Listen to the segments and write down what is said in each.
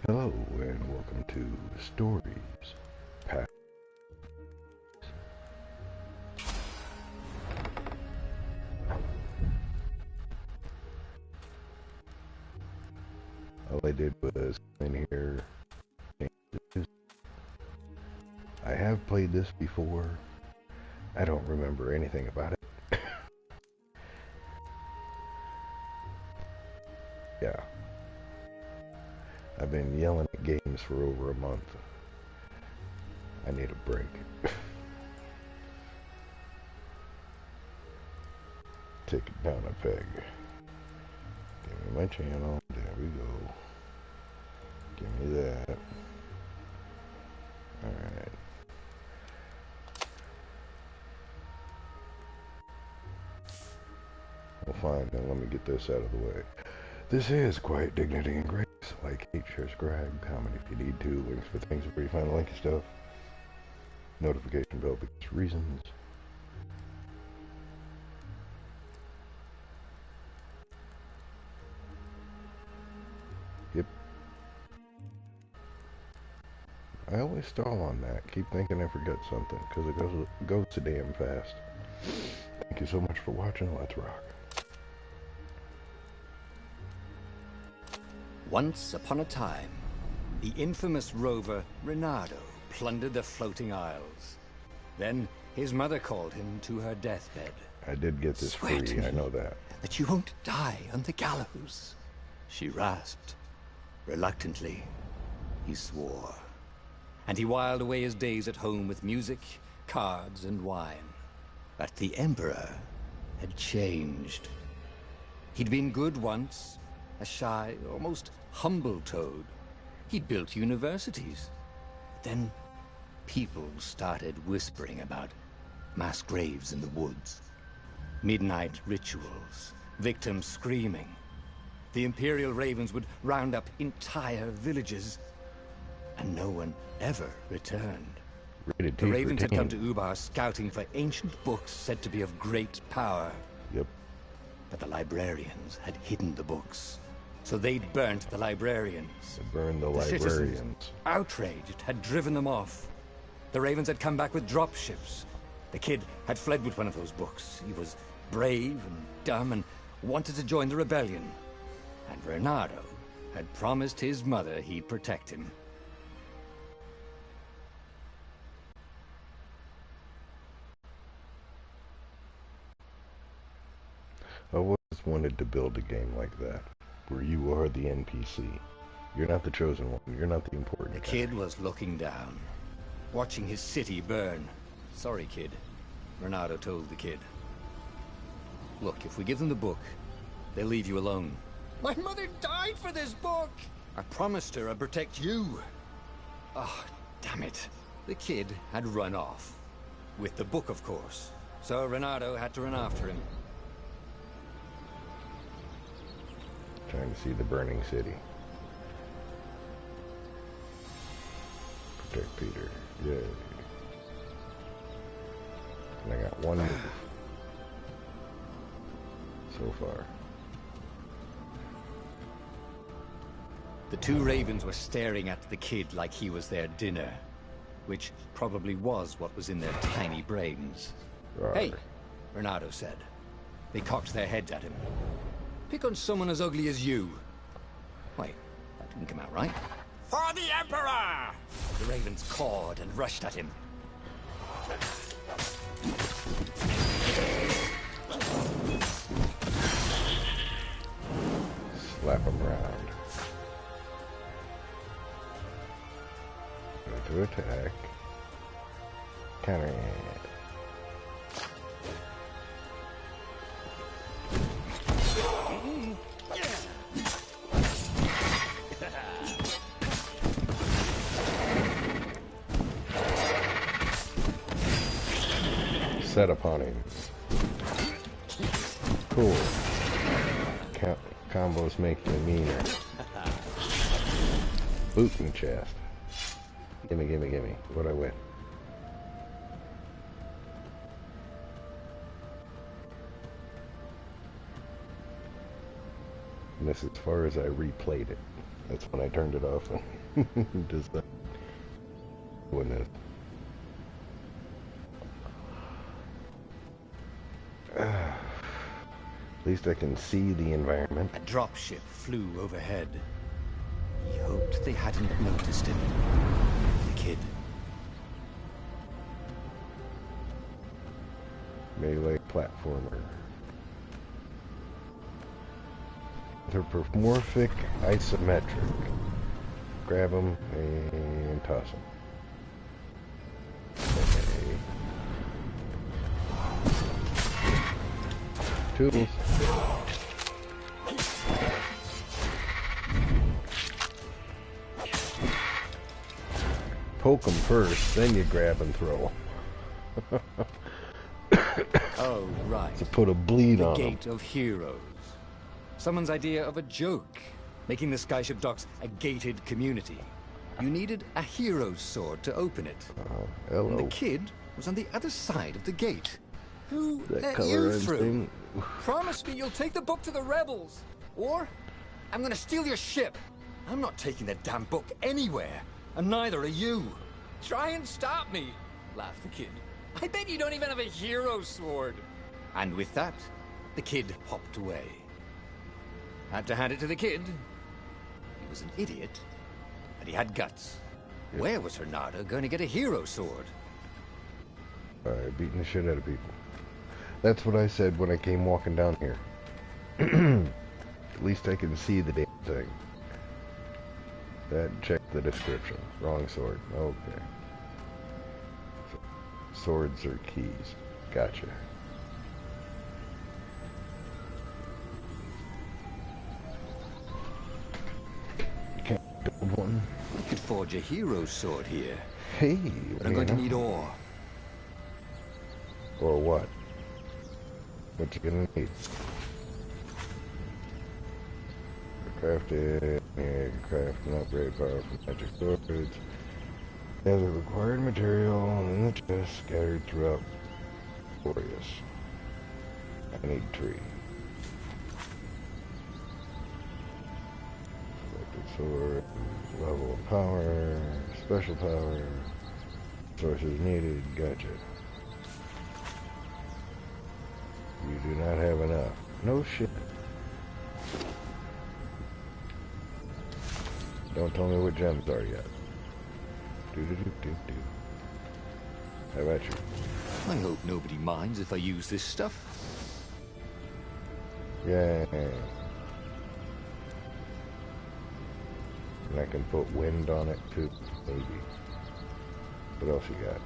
Hello and welcome to Stories Past. All I did was come in here. I have played this before. I don't remember anything about it. Yeah. I've been yelling at games for over a month. I need a break. Take it down a peg. Give me my channel. There we go. Give me that. Alright. Well, fine, then let me get this out of the way. This is Quiet Dignity and Grace. Like, Hate Share Scribe Comment if you need to. Links for things where you find the link and stuff. Notification bell because reasons. Yep. I always stall on that. Keep thinking I forget something, because it goes so damn fast. Thank you so much for watching. Let's rock. Once upon a time, the infamous rover Reynardo plundered the floating isles. Then his mother called him to her deathbed. I did get this "Swear to free, I me know that. that you won't die on the gallows," she rasped. Reluctantly, he swore. And he whiled away his days at home with music, cards, and wine. But the Emperor had changed. He'd been good once, a shy, almost humble toad. He'd built universities. Then people started whispering about mass graves in the woods, midnight rituals, victims screaming. The Imperial Ravens would round up entire villages, and no one ever returned. The Ravens had come to Ubar scouting for ancient books said to be of great power. Yep. But the librarians had hidden the books, so they'd burnt the librarians. They burned the librarians. Citizens, outraged, had driven them off. The Ravens had come back with dropships. The kid had fled with one of those books. He was brave and dumb and wanted to join the rebellion. And Reynardo had promised his mother he'd protect him. I always wanted to build a game like that, where you are the NPC. You're not the chosen one. You're not the important guy. The kid was looking down, watching his city burn. "Sorry, kid," Reynardo told the kid. "Look, if we give them the book, they'll leave you alone." "My mother died for this book!" "I promised her I'd protect you." "Oh, damn it." The kid had run off. With the book, of course. So Reynardo had to run after him. Trying to see the burning city. Protect Peter. Yay. And I got one move. So far. The two Ravens were staring at the kid like he was their dinner, which probably was what was in their tiny brains. Rawr. "Hey," Reynardo said. They cocked their heads at him. "Pick on someone as ugly as you." Wait, that didn't come out right. "For the Emperor!" The Ravens cawed and rushed at him. Slap him around. Go to attack. Counter it. Set upon him. Cool. Combos make you meaner. Boot in the chest. Gimme, gimme, gimme. What'd I win? And this is as far as I replayed it. That's when I turned it off. Just doing this. At least I can see the environment. A dropship flew overhead. He hoped they hadn't noticed him. The kid. Melee platformer. Anthropomorphic isometric. Grab him and toss him. Okay. Toodles. Poke him first, then you grab and throw. Oh, right. To put a bleed on The him. Gate of Heroes. Someone's idea of a joke, making the Skyship docks a gated community. You needed a hero's sword to open it. Hello. And the kid was on the other side of the gate. Who That let color you red through? thing. Promise me you'll take the book to the rebels, or I'm gonna steal your ship. I'm not taking that damn book anywhere, and neither are you. Try and stop me, laughed the kid. I bet you don't even have a hero sword. And with that, the kid hopped away. Had to hand it to the kid. He was an idiot, and he had guts. Yep. Where was Hernada going to get a hero sword? Alright, beating the shit out of people. That's what I said when I came walking down here. At least I can see the damn thing. That, check the description. Wrong sword. Okay. Swords are keys. Gotcha. Can't build one. You could forge a hero sword here, Hey, but I'm going to need ore. Or what? What you gonna need? Craft it. Yeah, craft and upgrade powerful magic swords. Gather required material in the chest scattered throughout. Glorious. I need tree. Selected sword. Level of power. Special power. Sources needed. Gotcha. You do not have enough. No shit. Don't tell me what gems are yet. Do. How about you? I hope nobody minds if I use this stuff. Yeah. And I can put wind on it too, maybe. What else you got?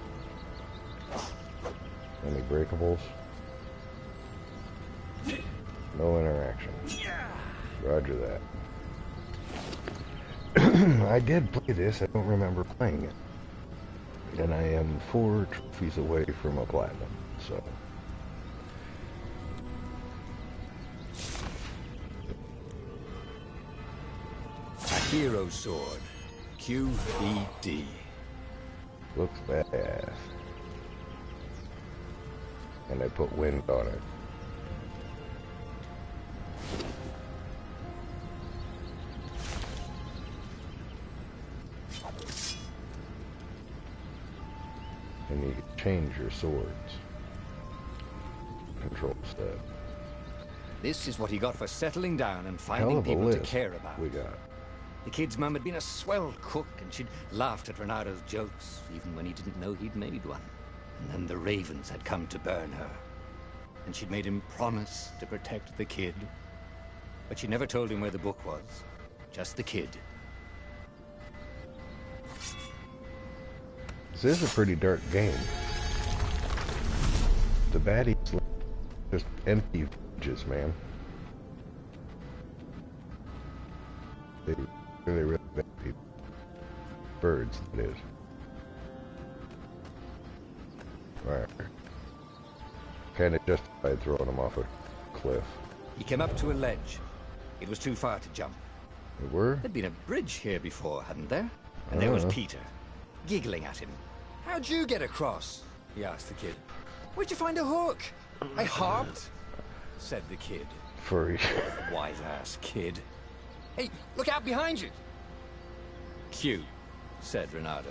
Any breakables? No interaction. Roger that. I did play this, I don't remember playing it. And I am 4 trophies away from a platinum, so. A hero sword. QED. Looks badass. And I put wind on it. And you can change your swords. Control step. This is what he got for settling down and Hell finding of a people to list care about. we got. The kid's mum had been a swell cook, and she'd laughed at Renado's jokes, even when he didn't know he'd made one. And then the ravens had come to burn her. And she'd made him promise to protect the kid. But she never told him where the book was. Just the kid. This is a pretty dark game. The baddies just empty villages, man. They're really bad people. Birds, that is. Alright. Kinda justified throwing them off a cliff. He came up to a ledge. It was too far to jump. They were? There'd been a bridge here before, hadn't there? And there was Uh-huh. Peter, giggling at him. How'd you get across? He asked the kid. Where'd you find a hook? I hopped, said the kid. Furry. Wise-ass kid. Hey, look out behind you. Cute, said Renato.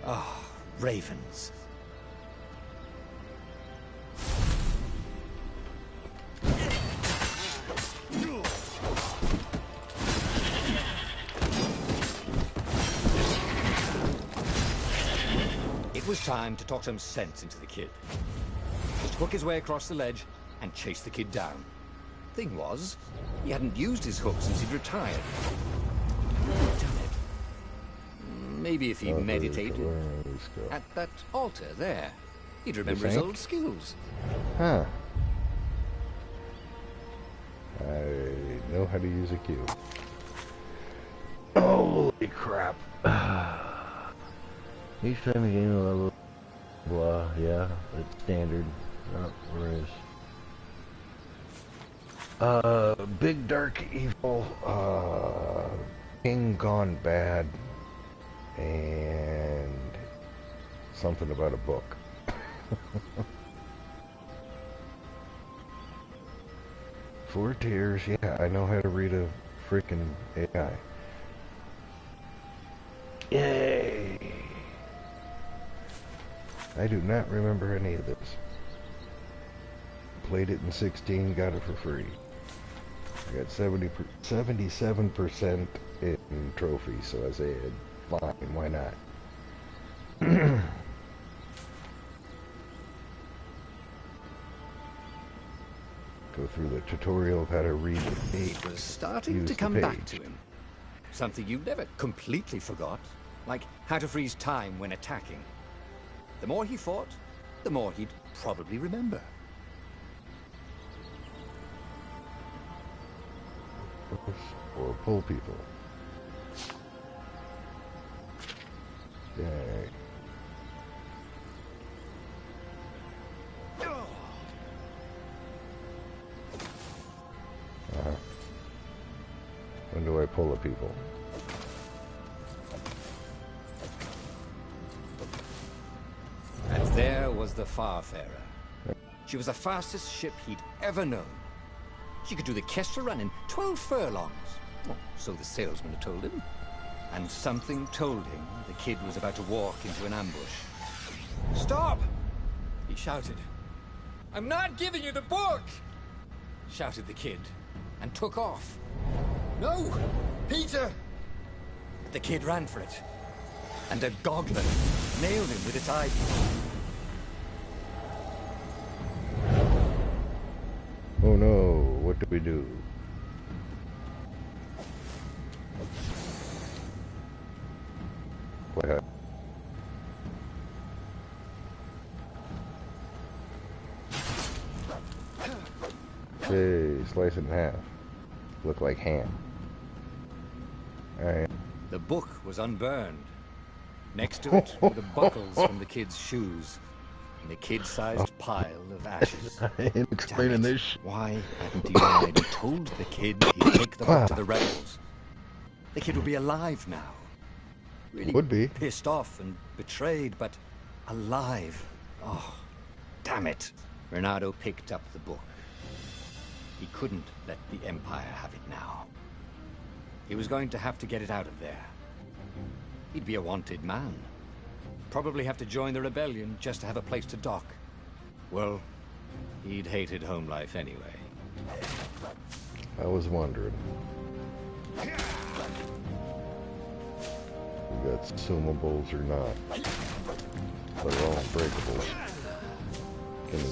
Ah, ravens. It was time to talk some sense into the kid. Just hook his way across the ledge and chase the kid down. Thing was, he hadn't used his hook since he'd retired. Damn it. Maybe if he meditated at that altar there, he'd remember his old skills. Huh. I know how to use a cube. Holy crap. Each time you gain a level, blah, yeah, it's standard. Where is? Big Dark Evil, King Gone Bad, and something about a book. Four tiers, yeah, I know how to read a freaking AI. Yay! I do not remember any of this. Played it in 16, got it for free. I got 77% in trophies, so I said, fine, why not? Go through the tutorial of how to read the page. It was starting to come back to him. Something you never completely forgot, like how to freeze time when attacking. The more he fought, the more he'd probably remember. Or pull people. Yay. When do I pull the people? And there was the Farfarer. She was the fastest ship he'd ever known. She could do the Kessler run in 12 furlongs. Oh, so the salesman had told him. And something told him the kid was about to walk into an ambush. "Stop!" he shouted. "I'm not giving you the book!" shouted the kid, and took off. "No! Peter!" The kid ran for it, and a goblin nailed him with its eyepiece. Oh no, what do we do? What happened? Hey, slice it in half. Look like ham. Alright. The book was unburned. Next to it were the buckles from the kid's shoes, and a kid-sized pile of ashes. I ain't explaining this shit. Why hadn't he already told the kid he'd take the book to the rebels? The kid would be alive now. Really Would be. pissed off and betrayed, but alive. Oh, damn it. Renato picked up the book. He couldn't let the Empire have it now. He was going to have to get it out of there. He'd be a wanted man. Probably have to join the rebellion just to have a place to dock. Well, he'd hated home life anyway. I was wondering. We got consumables or not. They're all breakables. Gimme.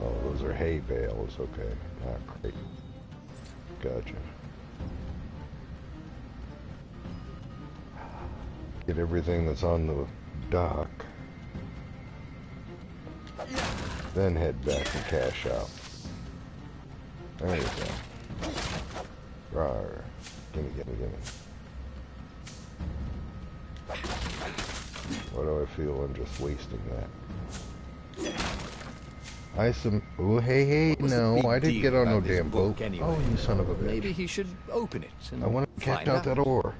Oh, those are hay bales, okay. Not great. Gotcha. Get everything that's on the dock. Then head back and cash out. There you go. Rawr. Gimme. What do I feel in just wasting that? Oh, hey, no, I didn't get on no damn boat. Anyway? Oh, you son of a bitch. Maybe he should open it and I want to catch out that ore.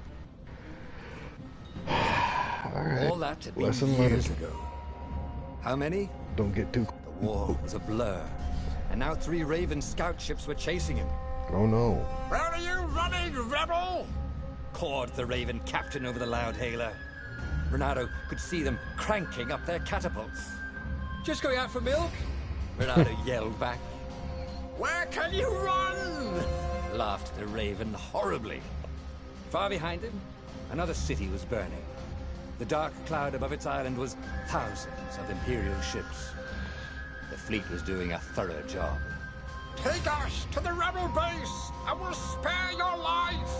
Alright, all that had been lesson years learned. ago. How many? Don't get too... The The war was a blur, and now 3 Raven scout ships were chasing him. Oh no. "Where are you running, rebel?" cawed the Raven captain over the loud hailer. Renato could see them cranking up their catapults. "Just going out for milk?" Renato yelled back. "Where can you run?" laughed the Raven horribly. Far behind him, another city was burning. The dark cloud above its island was thousands of Imperial ships. The fleet was doing a thorough job. "Take us to the rebel base, and we'll spare your life!"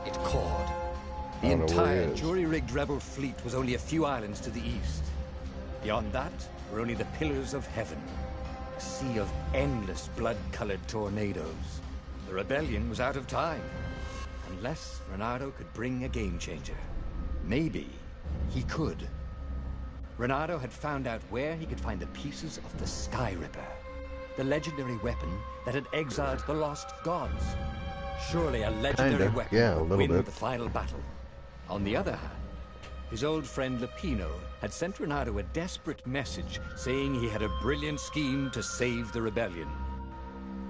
it cawed. The entire jury-rigged rebel fleet was only a few islands to the east. Beyond that were only the pillars of heaven, a sea of endless blood-colored tornadoes. The rebellion was out of time, unless Renato could bring a game-changer. Maybe he could. Renato had found out where he could find the pieces of the Skyripper, the legendary weapon that had exiled the lost gods. Surely a legendary weapon would win the final battle. On the other hand, his old friend Lapino had sent Renato a desperate message saying he had a brilliant scheme to save the rebellion.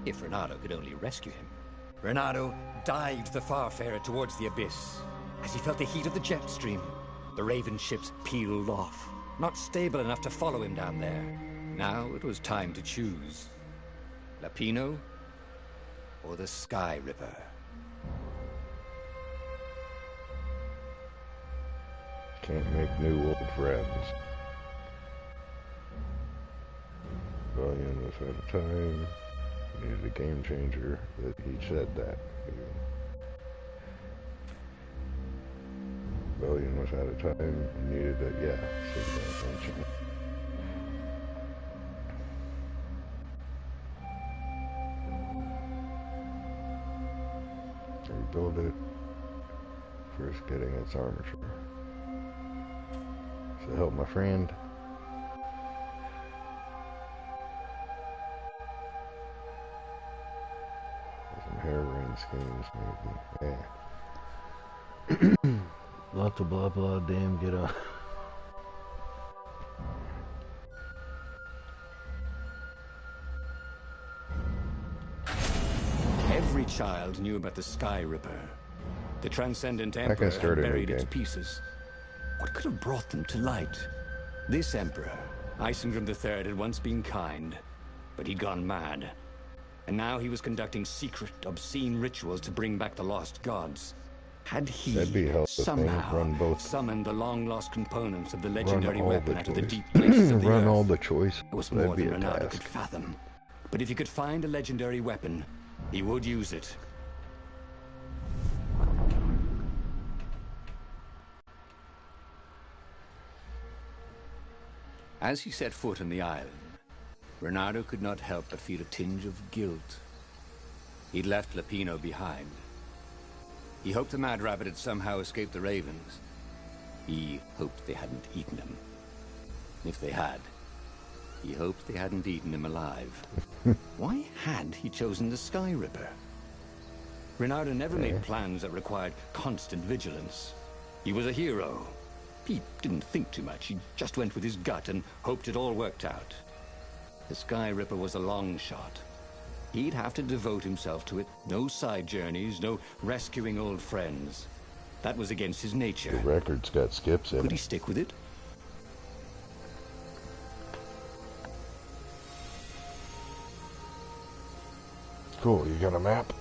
If Renato could only rescue him. Renato dived the Farfarer towards the abyss. As he felt the heat of the jet stream, the Raven ships peeled off, not stable enough to follow him down there. Now it was time to choose. Lapino or the Skyripper? Can't make new old friends. Rebellion was out of time. Needed a game changer. That he said that. Rebellion was out of time. Needed a said that ancient. Rebuild it. First getting its armature. So help my friend. Some harebrained schemes, maybe. Yeah. Lots of blah blah. Damn, get up. Every child knew about the Skyripper. The Transcendent Emperor had buried its pieces. What could have brought them to light? This Emperor, Isengrim III, had once been kind, but he'd gone mad. And now he was conducting secret, obscene rituals to bring back the lost gods. Had he somehow summoned the long-lost components of the legendary weapon out of the deep places of the earth? All the choice. It was more than Renato could fathom. But if he could find a legendary weapon, he would use it. As he set foot on the island, Renato could not help but feel a tinge of guilt. He'd left Lapino behind. He hoped the Mad Rabbit had somehow escaped the Ravens. He hoped they hadn't eaten him. If they had, he hoped they hadn't eaten him alive. Why had he chosen the Skyripper? Renato never made plans that required constant vigilance. He was a hero. He didn't think too much. He just went with his gut and hoped it all worked out. The Skyripper was a long shot. He'd have to devote himself to it. No side journeys, no rescuing old friends. That was against his nature. The record's got skips in it. Could he stick with it? Cool, you got a map?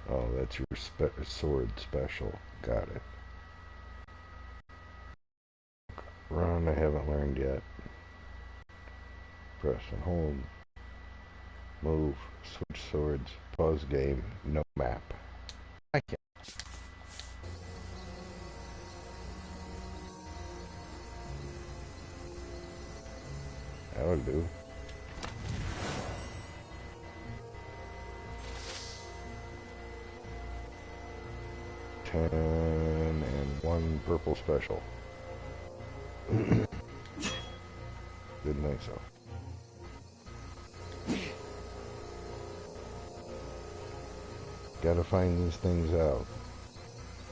Oh, that's your sword special. Got it. Run, I haven't learned yet. Press and hold. Move. Switch swords. Pause game. No map. I can't. That'll do. And 1 purple special. Didn't think so. Gotta find these things out.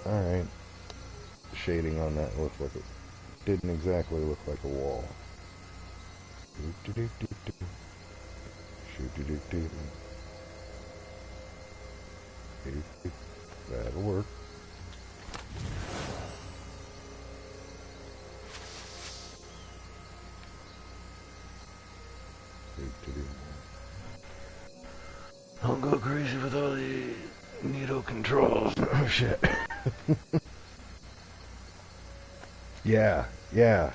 Alright. Shading on that looked like it didn't exactly look like a wall. That'll work. Don't go crazy with all the needle controls. Oh shit. Yeah, yeah.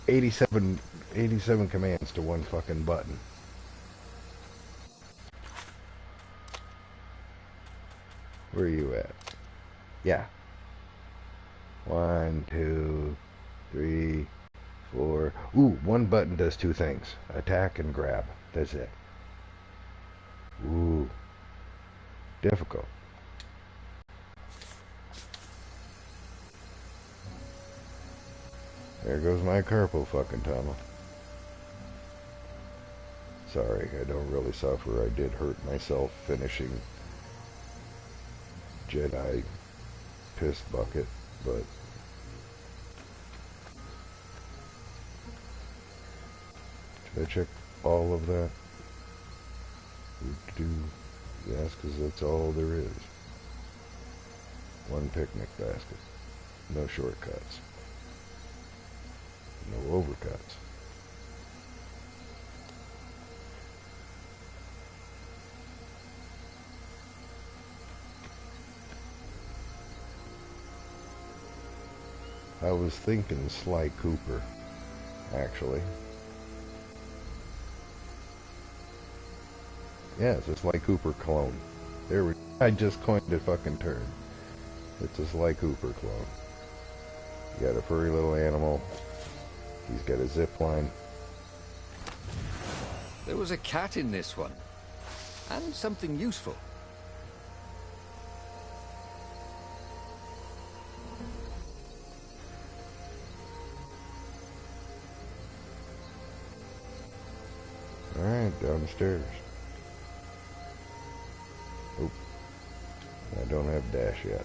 87 commands to one fucking button. Where are you at? Yeah. 1, 2, 3, 4. Ooh, one button does two things. Attack and grab. That's it. Ooh. Difficult. There goes my carpal fucking tunnel. Sorry, I don't really suffer. I did hurt myself finishing Jedi piss bucket, but should I check all of that? Yes, because that's all there is. One picnic basket. No shortcuts. No overcuts. I was thinking Sly Cooper, actually. Yeah, it's a Sly Cooper clone. There we go. I just coined a fucking term. It's a Sly Cooper clone. You got a furry little animal. He's got a zip line. There was a cat in this one. And something useful. Alright, downstairs. Oop. I don't have dash yet.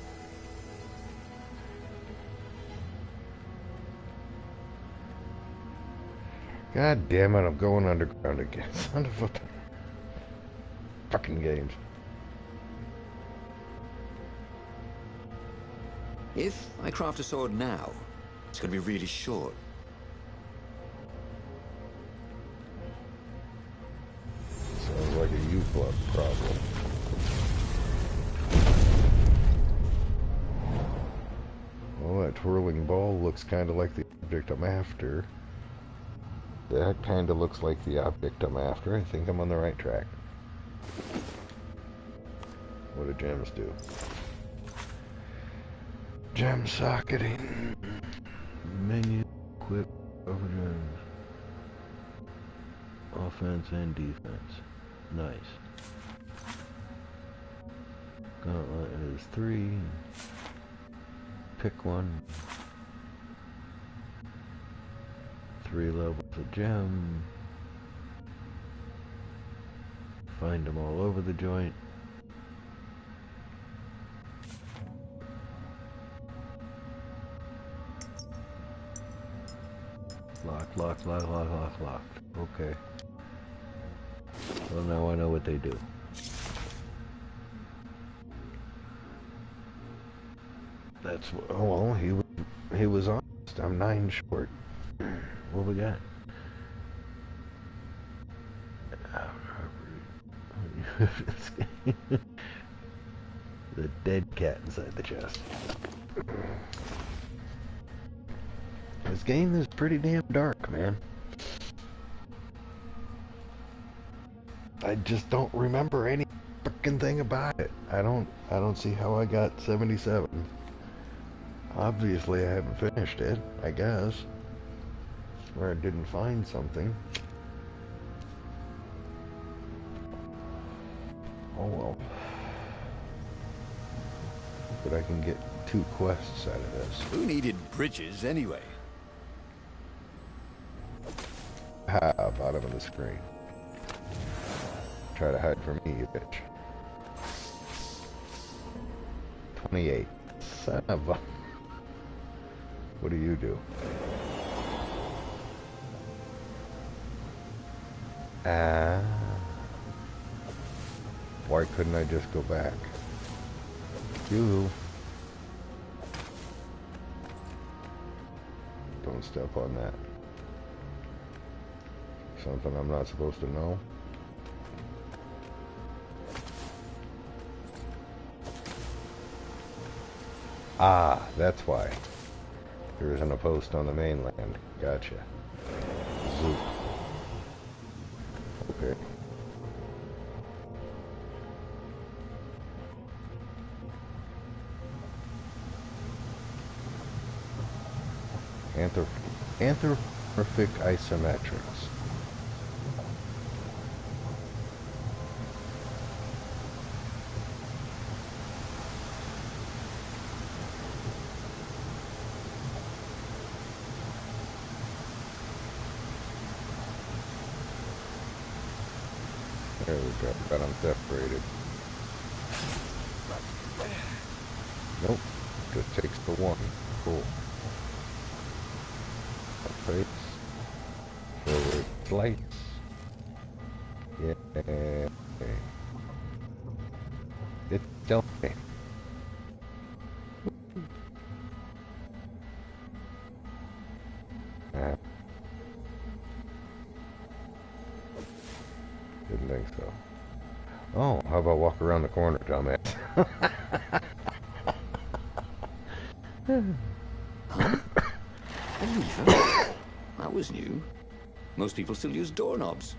God damn it, I'm going underground again. Son of a fucking games. If I craft a sword now, it's going to be really short. Sounds like a U-Club problem. Well, that twirling ball looks kind of like the object I'm after. That kind of looks like the object I'm after. I think I'm on the right track. What do gems do? Gem socketing. Menu, equip, overdrive, offense and defense. Nice. Gauntlet is 3. Pick one. 3 levels of gem. Find them all over the joint. Locked. Okay. Well, now I know what they do. That's oh well, he was honest. I'm 9 short. What we got? The dead cat inside the chest. This game is pretty damn dark, man. I just don't remember any fucking thing about it. I don't see how I got 77. Obviously I haven't finished it, I guess. Or I didn't find something. Oh well. But I can get 2 quests out of this. Who needed bridges anyway? Bottom of the screen. Try to hide from me, you bitch. 28. Son of a... What do you do? Ah. Why couldn't I just go back? You. Don't step on that. Something I'm not supposed to know. Ah, that's why. There isn't a post on the mainland. Gotcha. Zoop. Okay. Anthropomorphic isometrics. There we go. Got them separated. Nope. Just takes the one. Cool. Face. Forward slice. Yeah. It's jumping. Didn't think so. Oh, how about walk around the corner, dumbass? Huh? A lever? That was new. Most people still use doorknobs.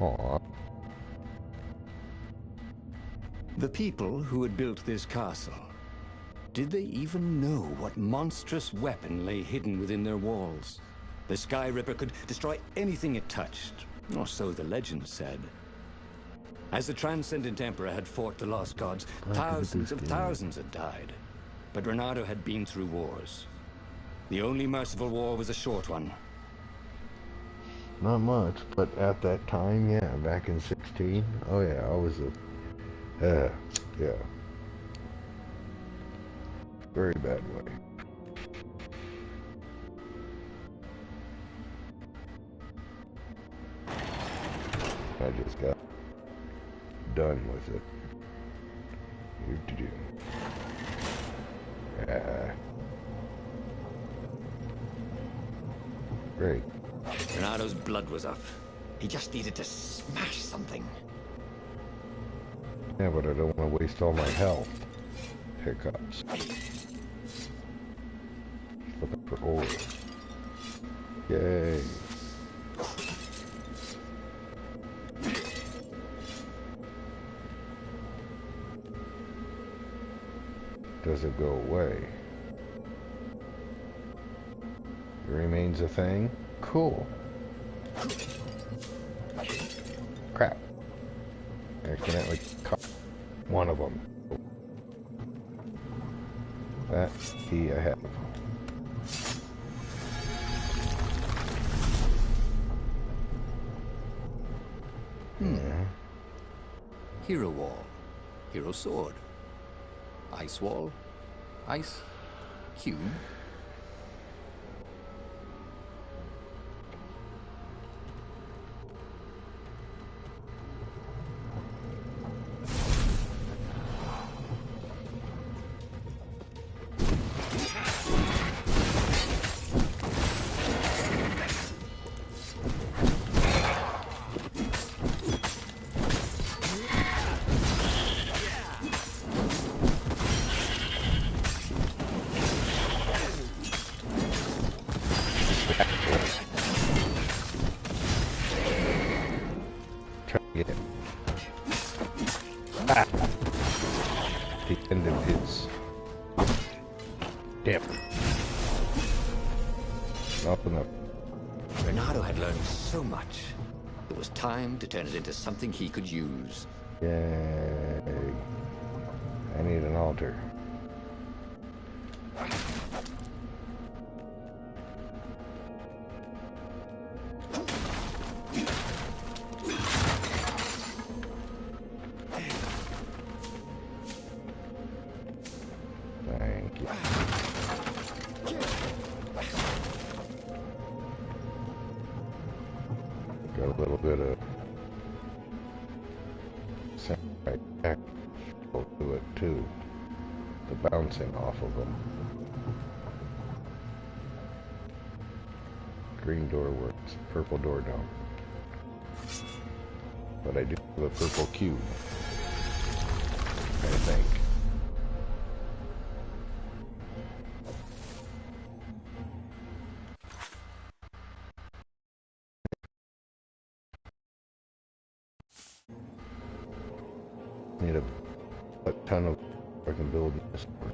Aww. The people who had built this castle, did they even know what monstrous weapon lay hidden within their walls? The Skyripper could destroy anything it touched, or so the legend said. As the Transcendent Emperor had fought the lost gods, thousands of thousands had died. But Renato had been through wars. The only merciful war was a short one. Not much, but at that time, yeah, back in 16, oh yeah, I was a, yeah, very bad way. I just got done with it. Great. Renato's blood was up. He just needed to smash something. Yeah, but I don't want to waste all my health. Hiccups. Looking for ore. Yay. Does it go away? It remains a thing? Cool. Crap. I accidentally cut one of them. That key I have. Hero wall. Hero sword. Ice wall. Ice cube. Damn. Nothing up. Renato had learned so much. It was time to turn it into something he could use. Yay. I need an altar. Thank you. Got a little bit of samurai tactical to it too. The bouncing off of them. Green door works. Purple door don't. But I do have a purple cube. I think. Need a ton of I can build this board.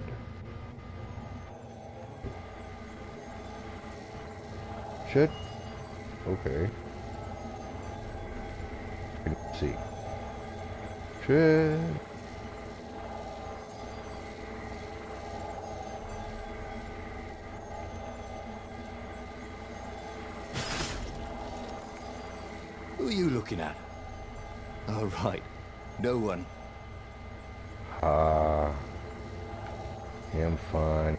Shit. Okay. Let's see. Shit. Who are you looking at? Oh, right. No one. Him fun.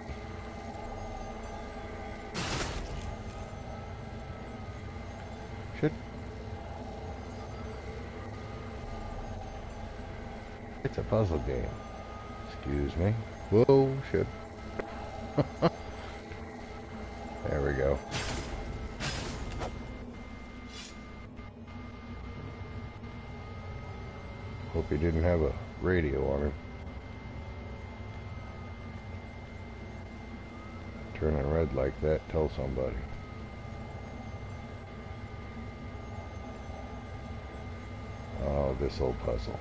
Shit. It's a puzzle game. Excuse me. Whoa, shit. There we go. Hope he didn't have a radio on him. Turning red like that, tell somebody. Oh, this old puzzle.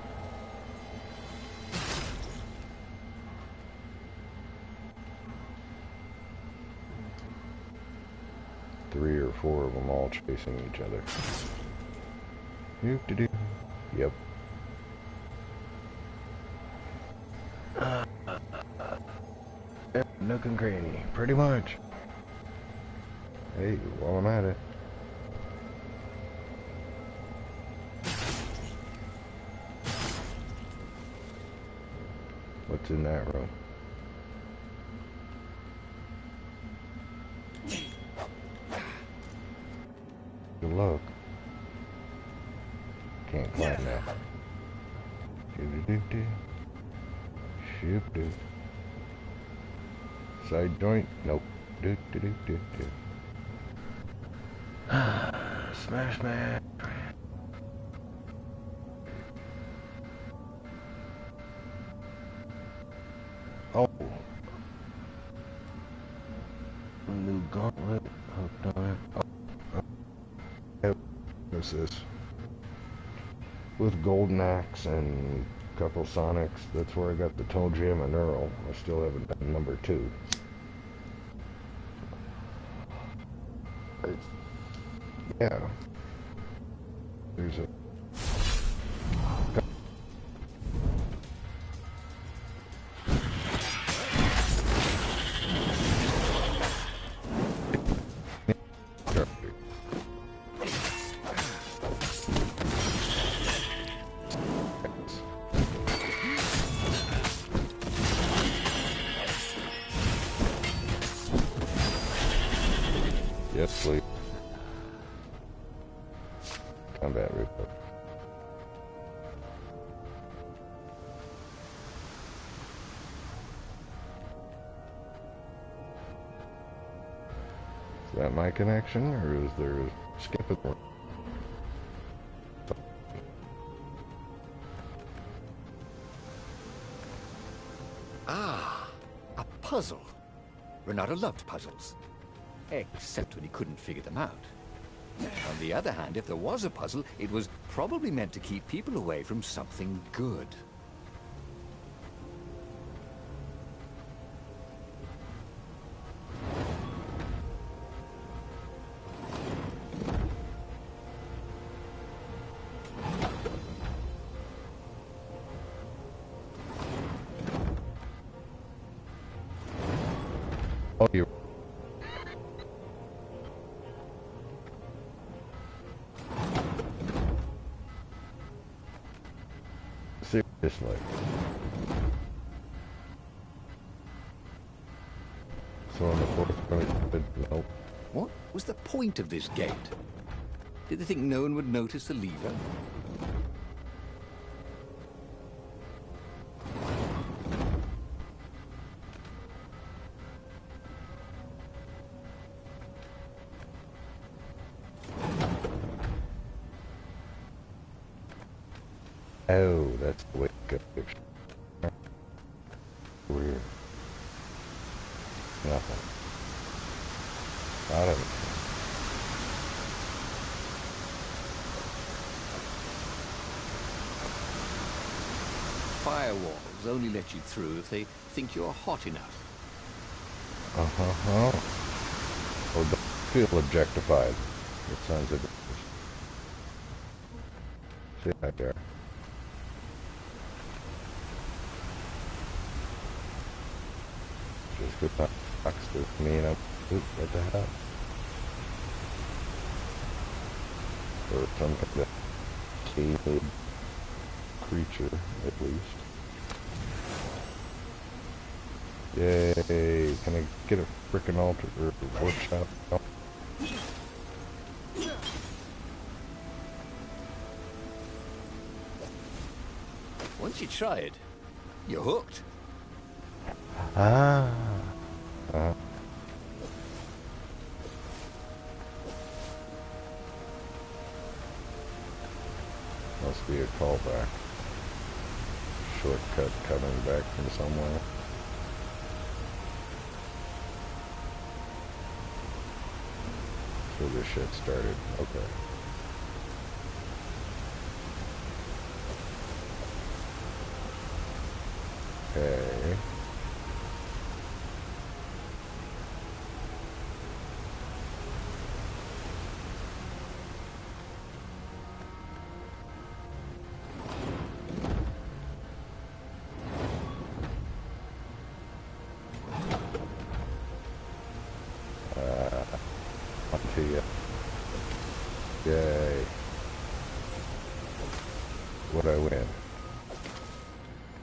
Three or four of them all chasing each other. Doop-de-doo. Yep. Nook and cranny, pretty much. Hey, while I'm at it. What's in that room? Good luck. Can't climb that. Doo-doo-doo-doo. Shoop-doo. Side joint? Nope. Do do do do do. Smash smash. Oh. A new gauntlet hooked on it. Oh. What's this? With golden axe and a couple Sonics. That's where I got the Toe Jam and Earl. I still haven't done number 2. Yeah. There's a... Yes, please. Combat report. Is that my connection, or is there a skipping one? Ah, a puzzle. Renato loved puzzles. Except when he couldn't figure them out. On the other hand, if there was a puzzle, it was probably meant to keep people away from something good. Seriously. So on the fourth one, nope. What was the point of this gate? Did they think no one would notice the lever? Oh, that's the wake up picture. Weird. Nothing. Not anything. Firewalls only let you through if they think you're hot enough. Uh-huh. Oh, don't feel objectified. It sounds like see right there. Just good talks to me and I'm at the house. Or some kind of cave creature, at least. Yay! Can I get a frickin' altar or workshop? Once you try it, you're hooked. Ah. Must be a callback. Shortcut coming back from somewhere. So this shit started. Okay. Okay. To you. Yay. What'd I win?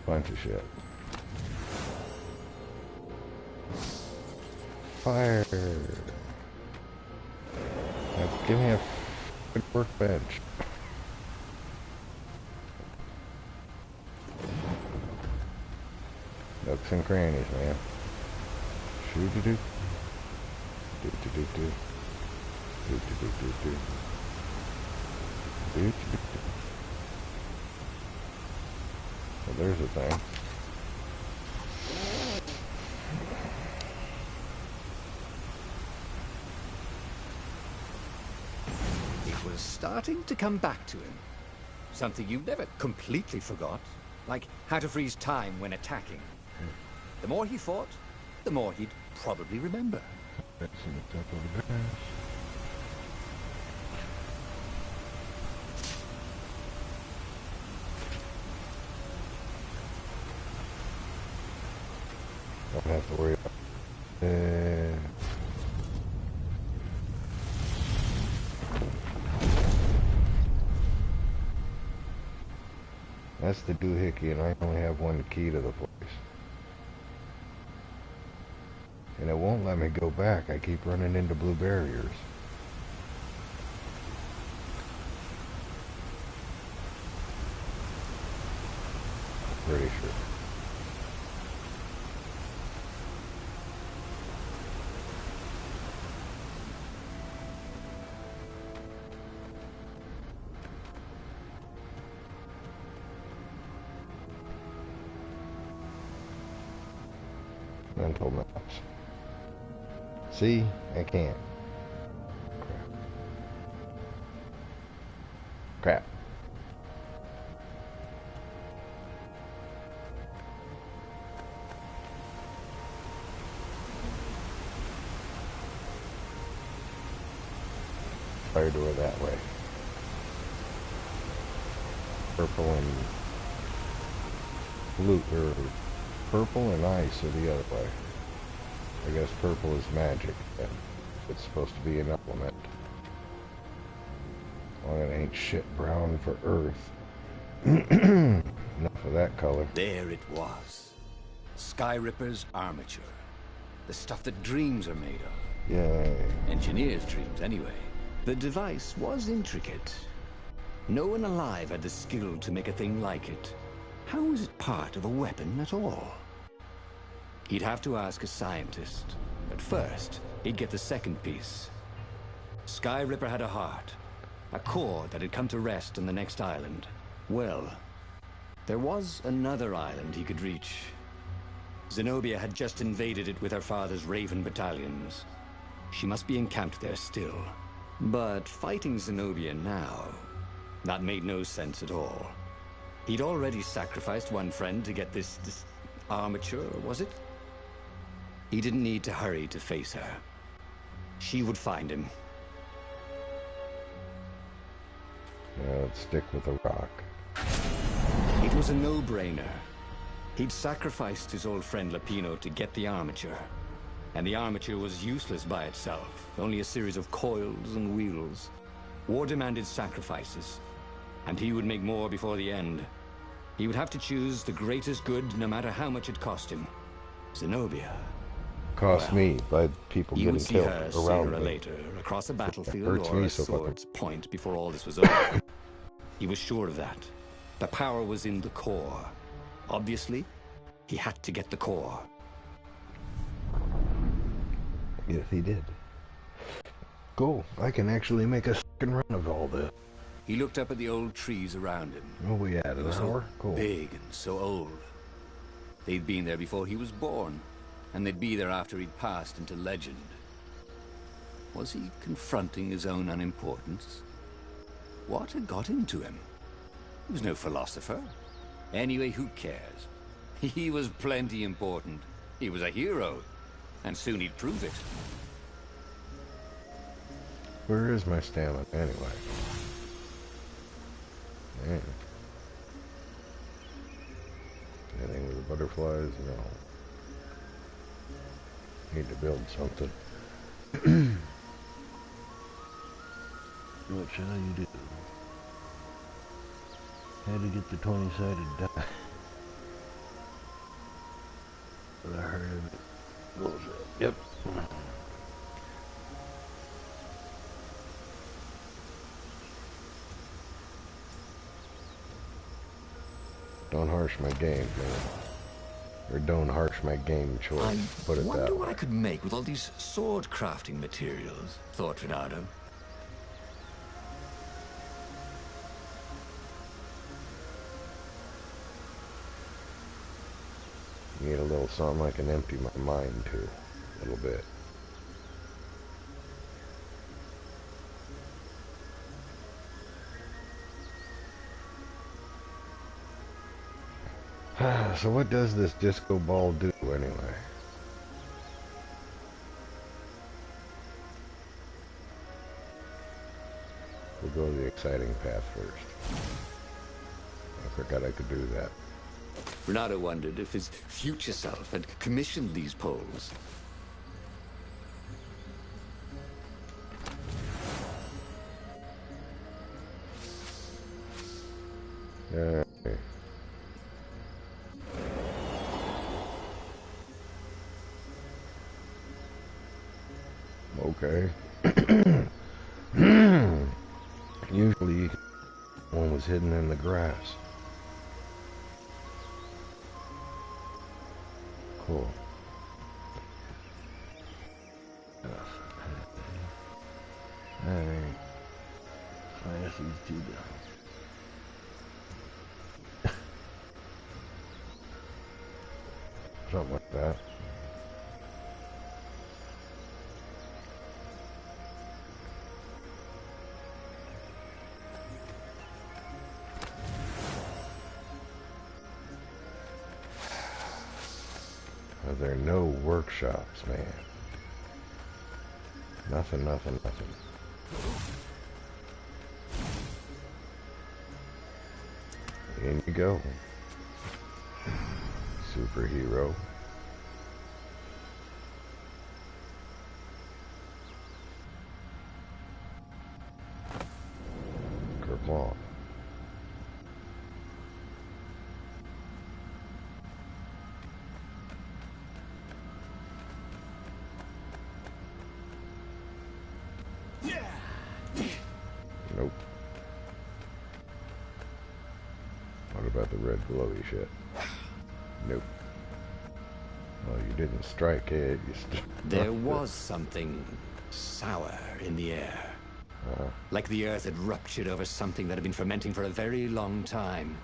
Bunch of shit. Fire. Now give me a workbench. Nooks and crannies, man. Shoo-doo-doo. Do-do-do-do. Do-do-do-do-do. Do-do-do-do. Well, there's a thing. It was starting to come back to him. Something you never completely forgot. Like how to freeze time when attacking. The more he fought, the more he'd probably remember. That's in the top of the grass. Don't have to worry about it. That's the doohickey, and I only have one key to the place. And it won't let me go back. I keep running into blue barriers. Pretty sure. Mental maps. See? I can't. Crap. Fire door that way. Purple and blue, or purple and ice are the other way. I guess purple is magic, and it's supposed to be an element. Well, it ain't shit brown for earth. Enough of that color. There it was. Skyripper's armature. The stuff that dreams are made of. Yay. Engineers' dreams, anyway. The device was intricate. No one alive had the skill to make a thing like it. How was it part of a weapon at all? He'd have to ask a scientist. But first, he'd get the second piece. Skyripper had a heart. A core that had come to rest on the next island. Well, there was another island he could reach. Zenobia had just invaded it with her father's Raven battalions. She must be encamped there still. But fighting Zenobia now, that made no sense at all. He'd already sacrificed one friend to get this armature, was it? He didn't need to hurry to face her. She would find him. Yeah, let's stick with the rock. It was a no-brainer. He'd sacrificed his old friend Lapino to get the armature. And the armature was useless by itself, only a series of coils and wheels. War demanded sacrifices, and he would make more before the end. He would have to choose the greatest good, no matter how much it cost him. Zenobia. Cost me by people He getting would see killed her sooner around or me. later, across a battlefield hurts or me a so fucking- sword's point before all this was over. He was sure of that. The power was in the core. Obviously, he had to get the core. Yes, he did. Cool. I can actually make a second run of all this. He looked up at the old trees around him. What we at, They an were so hour? Cool. big and so old. They'd been there before he was born, and they'd be there after he'd passed into legend. Was he confronting his own unimportance? What had got into him? He was no philosopher. Anyway, who cares? He was plenty important. He was a hero, and soon he'd prove it. Where is my stamina anyway? Man. Anything with the butterflies? No. Need to build something. What shall you do? Had to get the 20-sided die. But I heard of it. Bullshit. Yep. Don't harsh my game, man. Or don't harsh my game choice. I Put it wonder that what way. I could make with all these sword crafting materials, thought Renato. Need a little something I can empty my mind to. A little bit. So what does this disco ball do anyway? We'll go the exciting path first. I forgot I could do that. Renato wondered if his future self had commissioned these poles. Okay. Usually one was hidden in the grass. Cool. Alright. Smash these two down. Something like that. There are no workshops, man. Nothing, nothing, nothing. In you go. Superhero. Come on. about the red glowy shit. Nope. Well, you didn't strike it. You There was something sour in the air. Like the earth had ruptured over something that had been fermenting for a very long time.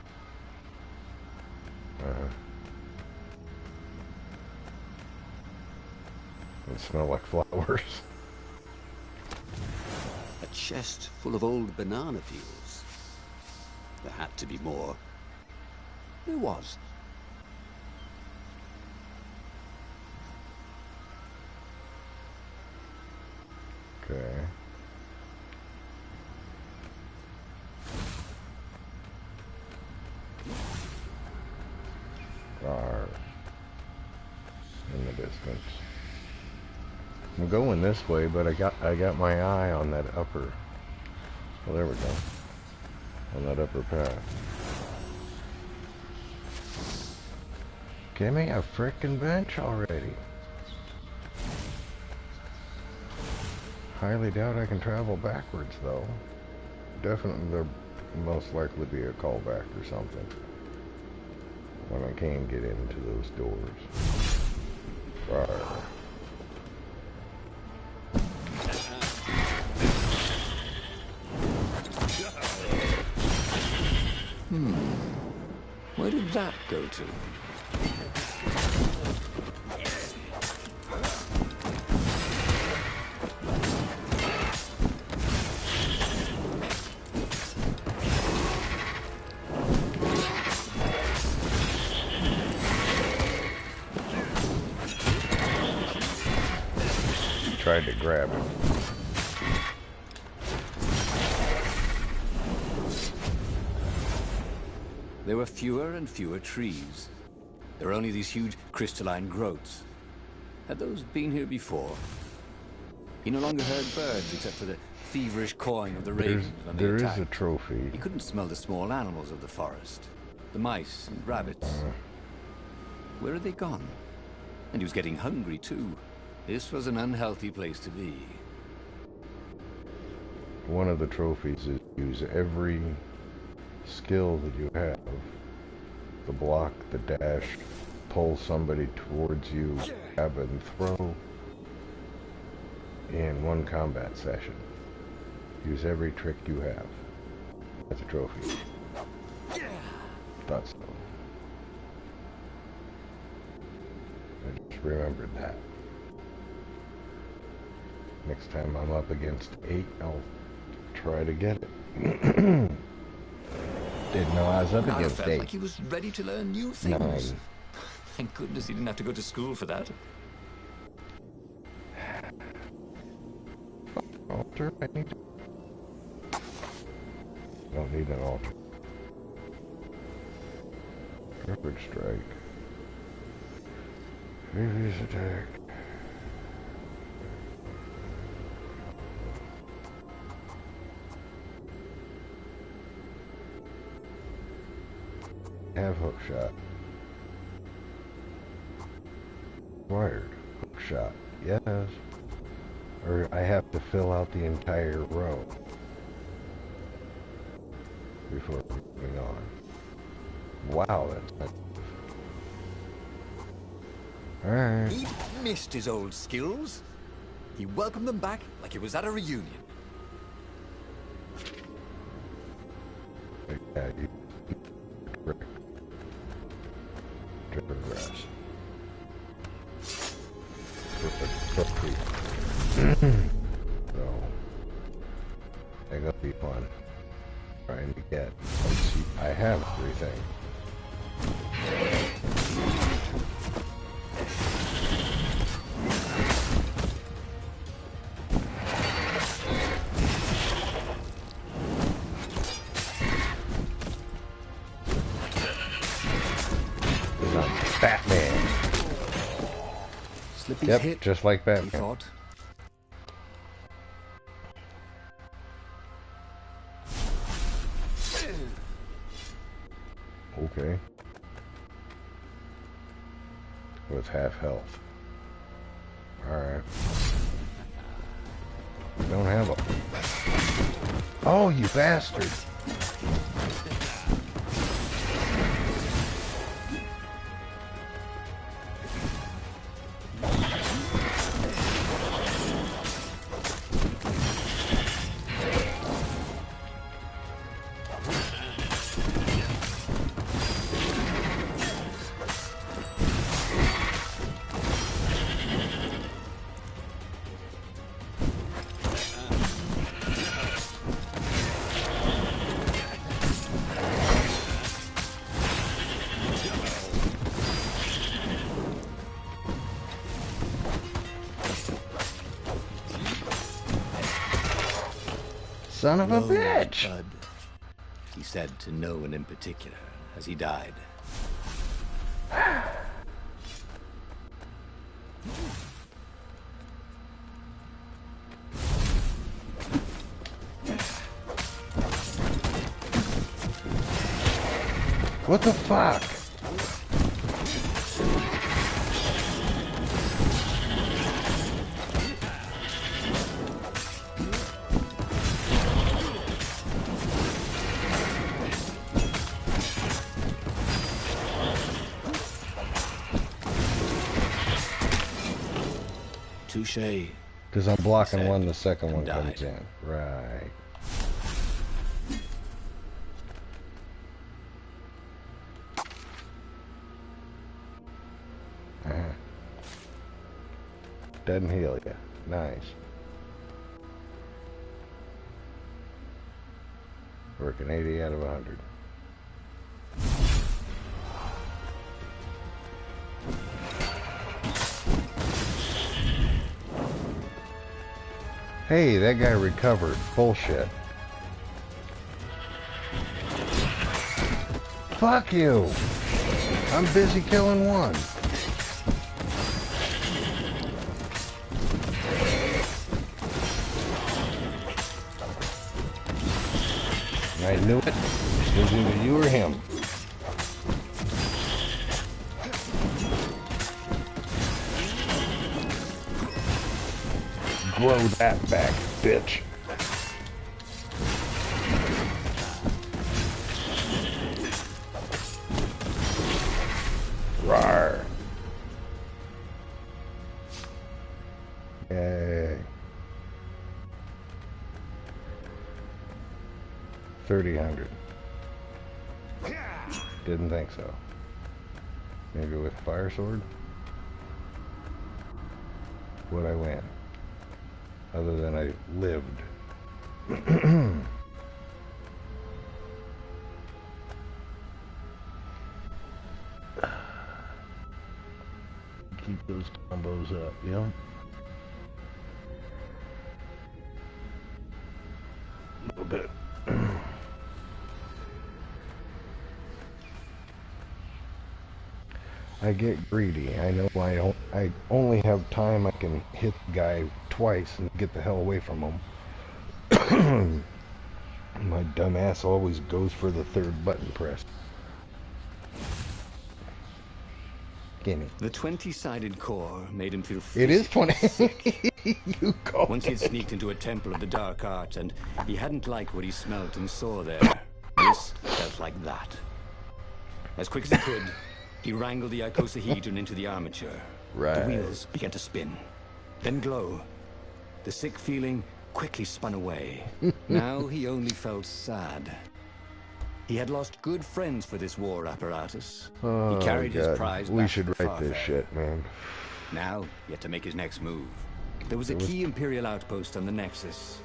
It smelled like flowers. A chest full of old banana peels. There had to be more. There was. Okay. Are in the distance. I'm going this way, but I got my eye on that upper. Well, there we go. On that upper path. Give me a frickin' bench already. Highly doubt I can travel backwards, though. Definitely, there'll most likely be a callback or something when I can get into those doors. Rawr. Where did that go to? Tried to grab it. There were fewer and fewer trees. There were only these huge crystalline growths. Had those been here before? He no longer heard birds except for the feverish cawing of the ravens when they attacked. There is a trophy. He couldn't smell the small animals of the forest. The mice and rabbits. Where had they gone? And he was getting hungry too. This was an unhealthy place to be. One of the trophies is use every skill that you have. The block, the dash, pull somebody towards you, grab and throw in one combat session. Use every trick you have. That's a trophy. Thought so. I just remembered that. Next time I'm up against 8, I'll try to get it. Didn't know I was up against felt 8. like he was ready to learn new things. 9. Thank goodness he didn't have to go to school for that. Altar? I need to... Don't need an altar. Perfect strike. Previous attack. Have hook shot. Required. Hook shot. Yes. Or I have to fill out the entire row before moving on. Wow, that's nice. Alright. He missed his old skills. He welcomed them back like it was at a reunion. Yeah, you correct. Driven grass. Perfect. So, they're gonna be fun. Trying to get. Let's see. I have everything. Batman. Slippy's Yep, hit, just like he Batman. thought. Okay. With half health. Alright. Don't have a... Oh, you bastard! Son of a Low bitch! bud, he said to no one in particular as he died. What the fuck? Touche. Because I'm blocking Said one, the second and one died. comes in. Right. Doesn't heal you. Nice. Working 80 out of 100. Hey, that guy recovered. Bullshit. Fuck you! I'm busy killing one. I knew it. It was either you or him. Grow that back, bitch. Rawr. Yay. 3,000. Didn't think so. Maybe with fire sword? Would I win? Other than I lived. Keep those combos up, you know? A little bit. I get greedy. I know I only have time. I can hit the guy twice and get the hell away from him. My dumb ass always goes for the third button press. Gimme. The 20-sided core made him feel It is physically 20. You called Once he'd it. sneaked into a temple of the dark arts, and he hadn't liked what he smelt and saw there. This felt like that. As quick as he could, he wrangled the icosahedron into the armature. Right. The wheels began to spin, then glow. The sick feeling quickly spun away. Now he only felt sad. He had lost good friends for this war apparatus. Oh, he carried his God. prize We back should to the write this Farfair. shit, man. Now, he had to make his next move. There was a key Imperial outpost on the Nexus.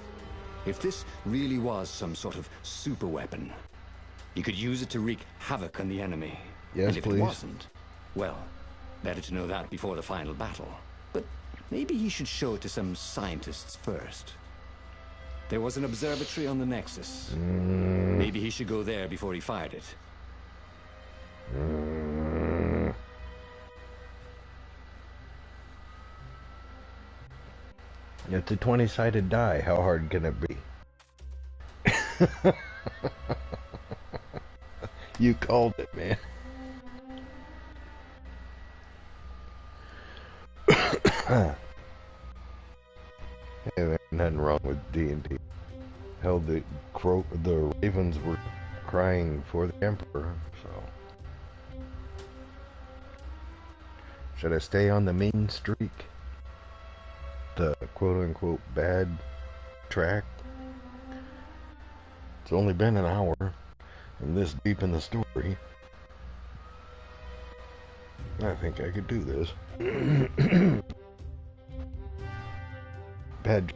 If this really was some sort of super weapon, he could use it to wreak havoc on the enemy. Yes, and if please. it wasn't, well, better to know that before the final battle. But maybe he should show it to some scientists first. There was an observatory on the Nexus. Maybe he should go there before he fired it. It's a 20-sided die. How hard can it be? You called it, man. Hey, there's nothing wrong with D&D. Hell, the ravens were crying for the Emperor, so... Should I stay on the mean streak? The quote-unquote bad track? It's only been an hour. I'm this deep in the story. I think I could do this. Bad.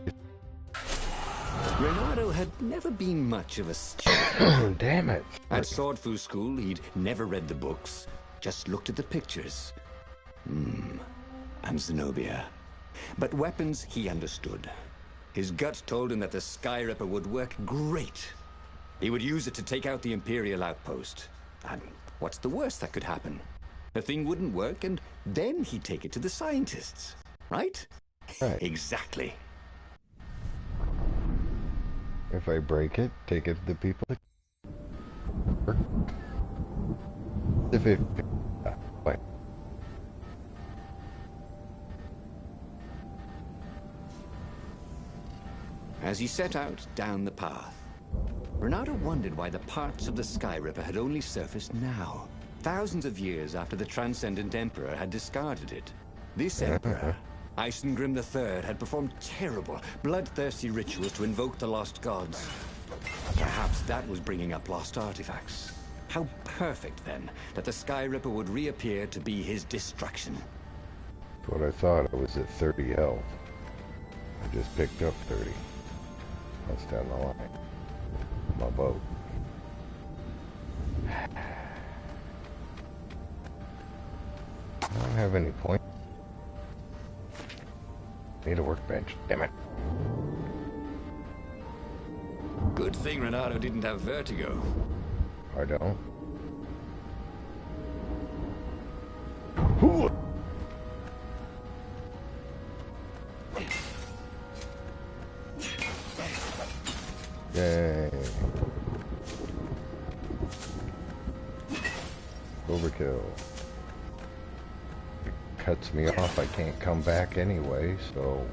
Reynardo had never been much of a student. Damn it. At Sword Fu School, he'd never read the books, just looked at the pictures. I'm Zenobia. But weapons he understood. His gut told him that the Skyripper would work great. He would use it to take out the Imperial Outpost. And what's the worst that could happen? The thing wouldn't work, and then he'd take it to the scientists. Right? Right. Exactly. If I break it, take it to the people. If it... Wait. As he set out down the path, Renato wondered why the parts of the Skyripper had only surfaced now, thousands of years after the Transcendent Emperor had discarded it. This Emperor, Isengrim III, had performed terrible, bloodthirsty rituals to invoke the lost gods. Perhaps that was bringing up lost artifacts. How perfect, then, that the Skyripper would reappear to be his destruction. That's what I thought. I was at 30 health. I just picked up 30. That's down the line. My boat. I don't have any points. Need a workbench. Damn it. Good thing Renato didn't have vertigo. I don't. Yay. Overkill. It cuts me off. I can't come back anyway, so...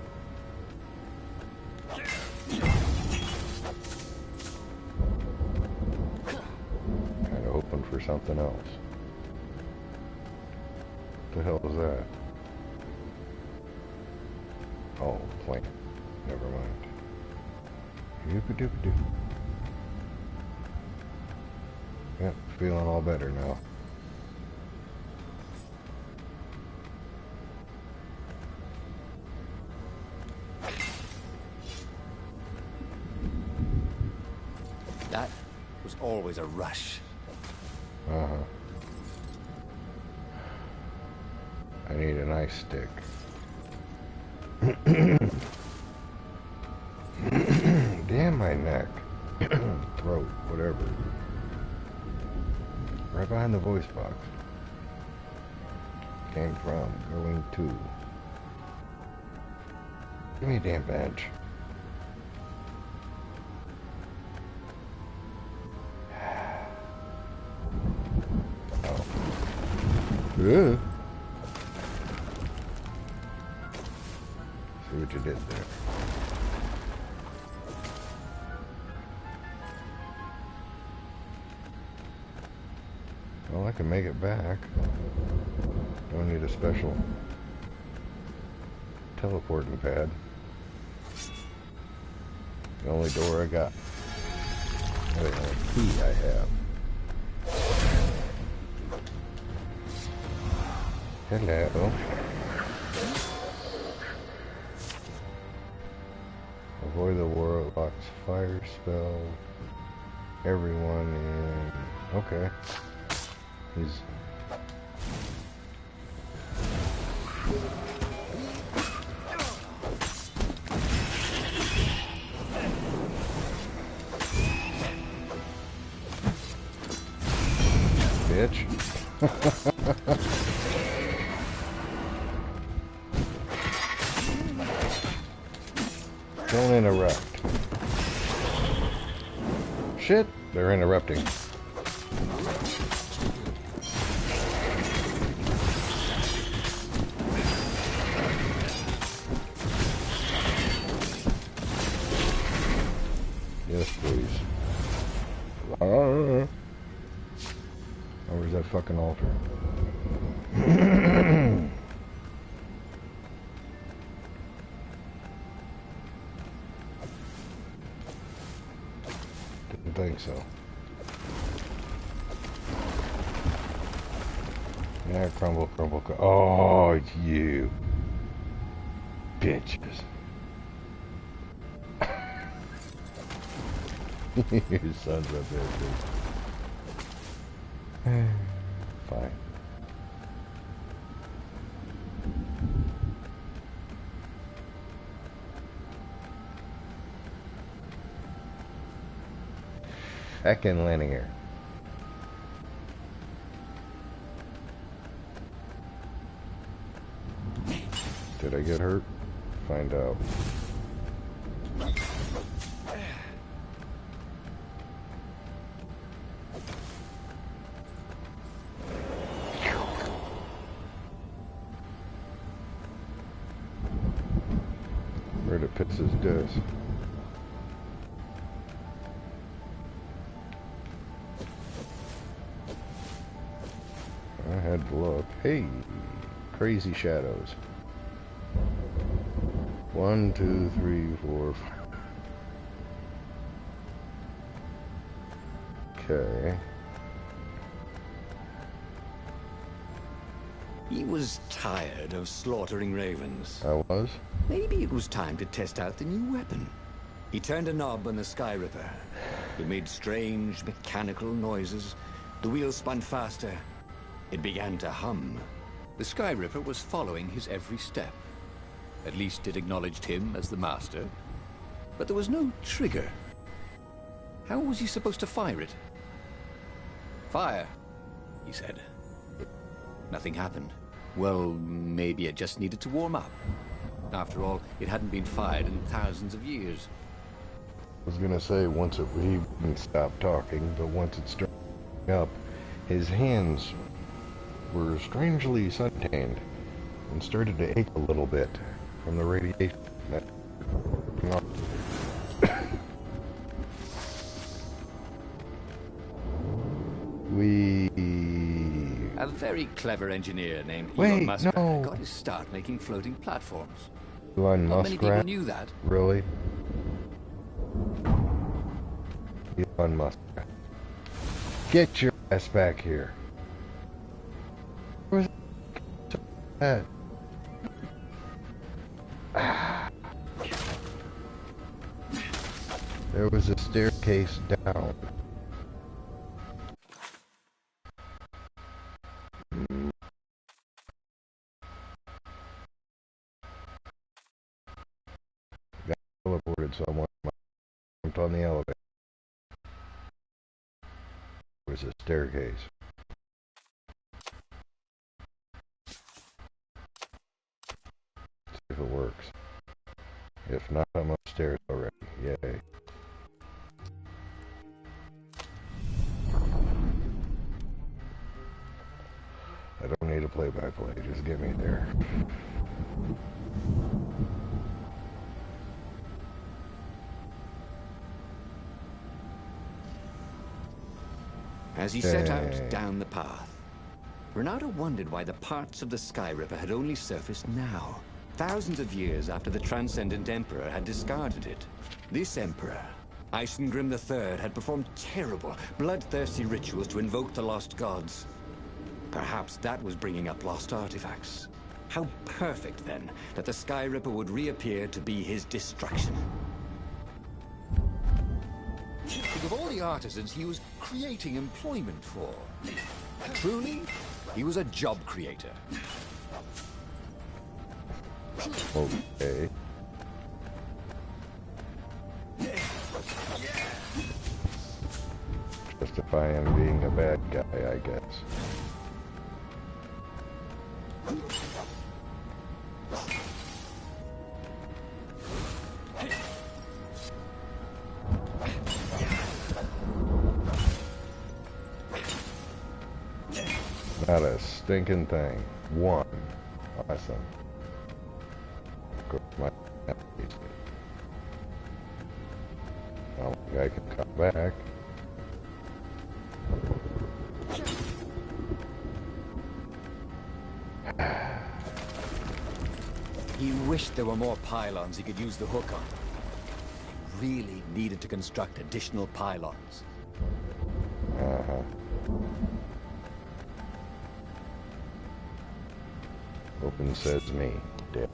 Kinda hoping for something else. What the hell is that? Oh, plant. Never mind. Doop-a-doop-a-doo. Yep, feeling all better now. That was always a rush. Uh-huh. I need an ice stick. Damn my neck. Throat, whatever. Right behind the voice box. Came from, going to. Give me a damn bench. Oh. Yeah. See what you did there. Well, I can make it back. Don't need a special teleporting pad. The only door I got. The only key I have. Hello. Avoid the warlock's fire spell. Everyone in... Okay. He's... Bitch. Don't interrupt. Shit, they're interrupting. Yes, please. Oh, where's that fucking altar? Didn't think so. Yeah, crumble, crumble, crumble. Oh, it's you. Bitches. You sons of bitches. Fine. Back in landing gear. Did I get hurt? Find out. Where the pits his disc. I had to look. Hey, crazy shadows. 1, 2, 3, 4, 5. Okay. He was tired of slaughtering ravens. I was? Maybe it was time to test out the new weapon. He turned a knob on the Skyripper. It made strange mechanical noises. The wheels spun faster. It began to hum. The Skyripper was following his every step. At least it acknowledged him as the master. But there was no trigger. How was he supposed to fire it? Fire, he said. Nothing happened. Well, maybe it just needed to warm up. After all, it hadn't been fired in thousands of years. I was gonna say, he wouldn't stop talking, but once it started up, his hands were strangely suntanned and started to ache a little bit from the radiation. A very clever engineer named Wait, Elon Musk no. got his start making floating platforms. Elon Not many Musk, people knew that. Really? Elon Musk. Get your ass back here. Where's that? There was a staircase down. Got teleported someone. Jumped on the elevator. There was a staircase. See if it works. If not, I'm upstairs already. Yay. I don't need a play-by-play, just get me there. As he set out down the path, Renato wondered why the parts of the Skyripper had only surfaced now, thousands of years after the Transcendent Emperor had discarded it. This Emperor, Isengrim III, had performed terrible, bloodthirsty rituals to invoke the lost gods. Perhaps that was bringing up lost artifacts. How perfect, then, that the Skyripper would reappear to be his destruction. Think of all the artisans he was creating employment for. Truly, he was a job creator. Okay. Justify him being a bad guy, I guess. Not a stinking thing. One. Awesome. Of course, my I don't think I can come back. He wished there were more pylons he could use the hook on. He really needed to construct additional pylons. Uh-huh. Open sesame, death.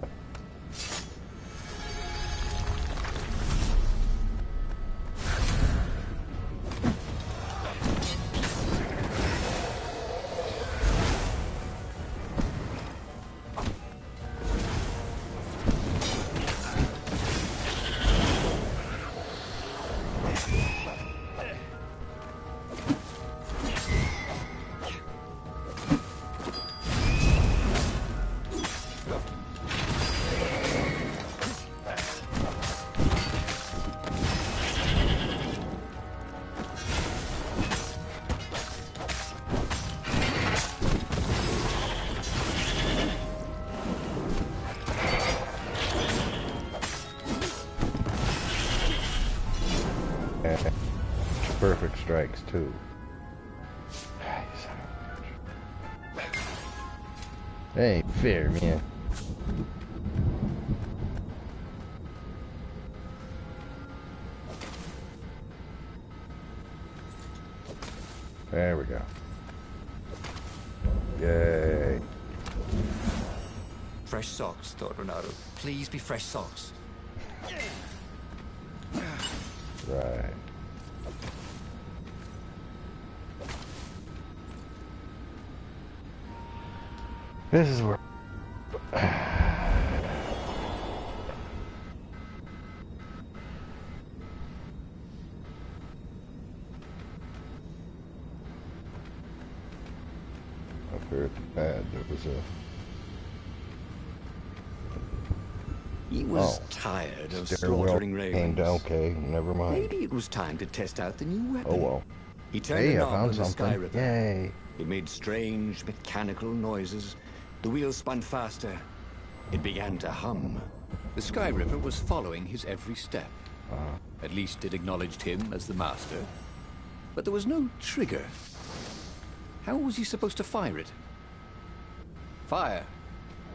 strikes too. You son of a bitch. Hey, fair, man. There we go. Yay. Fresh socks, thought Ronaldo. Please be fresh socks. Right. This is where... Up here at the pad, there was a... He was tired of stairwell slaughtering ravens. Okay, never mind. Maybe it was time to test out the new weapon. Oh well. He turned Hey, the I knob found on the something. Skyripper. Yay. It made strange mechanical noises. The wheels spun faster. It began to hum. The Skyripper was following his every step. At least it acknowledged him as the master. But there was no trigger. How was he supposed to fire it? Fire,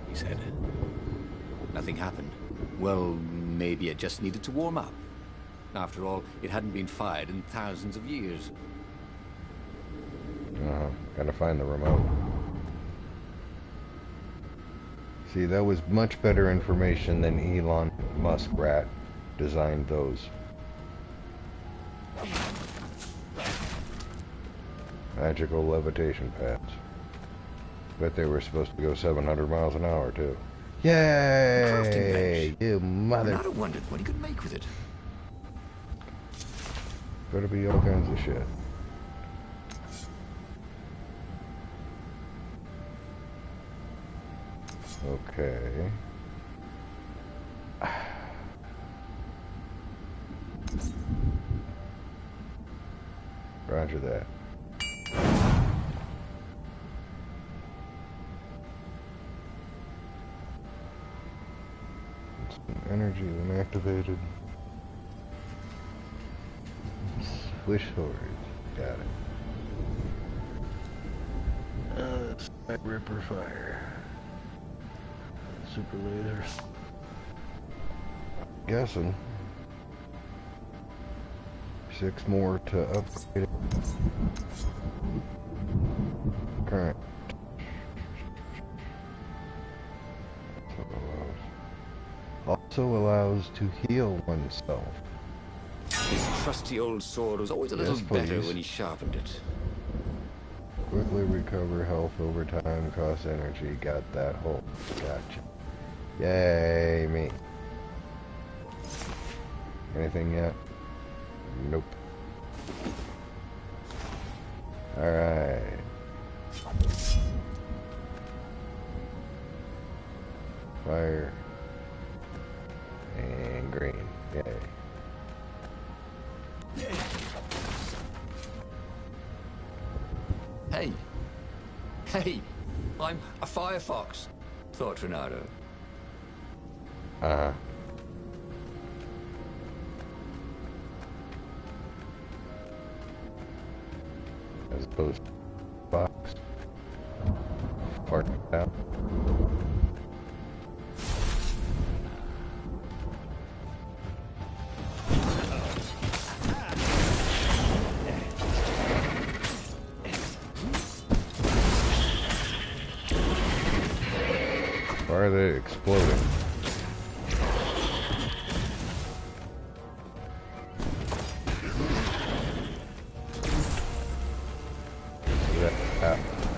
he said. Nothing happened. Well, maybe it just needed to warm up. After all, it hadn't been fired in thousands of years. Gotta find the remote. See, that was much better information than Elon Muskrat designed those. Magical levitation pads. Bet they were supposed to go 700 miles an hour, too. Yay! You mother... Ronaldo wondered what he could make with it. Better be all kinds of shit. Okay. Roger that. Some energy when activated. Swish swords. Got it. Skyripper fire. Super laser. Guessing. 6 more to upgrade it. Current. Also allows to heal oneself. His trusty old sword was always a little better when he sharpened it. Quickly recover health over time, cost energy. Got that whole. Gotcha. Yay, me. Anything yet? Nope. Alright. Fire. And green. Yay. Hey! Hey! I'm a firefox, thought Ronaldo. Uh-huh. As opposed to box. Park it out. Why are they exploding?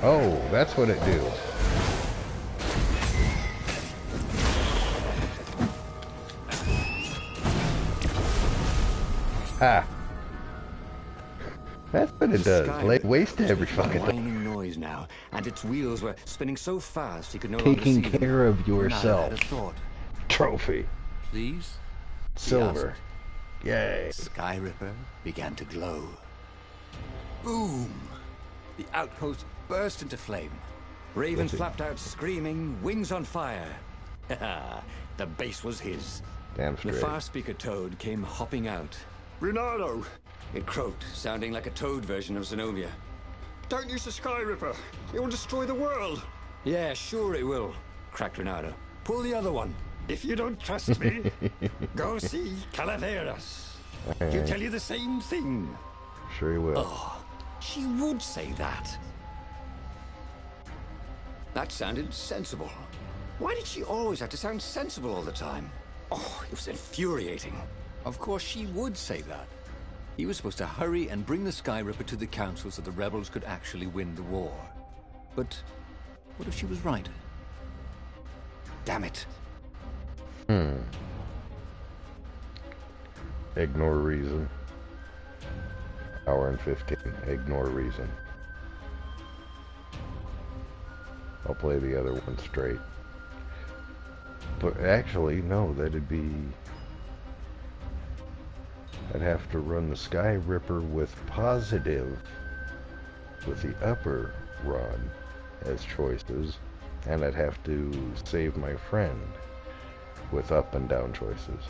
Oh, that's what it do. Ha! That's what it does. Lay waste to every fucking thing. Whining noise now, and its wheels were spinning so fast he could no Taking longer see them. care of Ronaldo yourself. had a thought. Trophy. Please? Silver. Yay. Skyripper began to glow. Boom! The outpost burst into flame. Ravens flapped out screaming, wings on fire. The base was his. Damn The straight. far speaker toad came hopping out. Ronaldo, It croaked, sounding like a toad version of Zenobia. Don't use the Skyripper. It will destroy the world. Yeah, sure it will, cracked Renato. Pull the other one. If you don't trust me, go see Calaveras. He'll tell you the same thing. Sure he will. Oh, she would say that. That sounded sensible. Why did she always have to sound sensible all the time? Oh, it was infuriating. Of course she would say that. He was supposed to hurry and bring the Skyripper to the council so the rebels could actually win the war. But what if she was right? Damn it. Ignore reason. Hour and 15. Ignore reason. I'll play the other one straight. But actually, no, that'd be... I'd have to run the Skyripper with positive, with the upper run as choices, and I'd have to save my friend with up and down choices.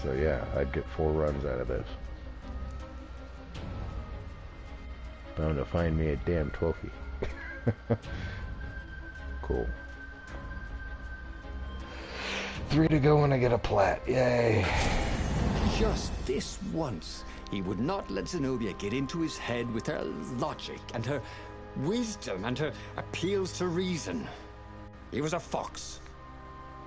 So yeah, I'd get 4 runs out of this. Bound to find me a damn trophy. Cool. 3 to go when I get a plat. Yay. Just this once, he would not let Zenobia get into his head with her logic and her wisdom and her appeals to reason. He was a fox.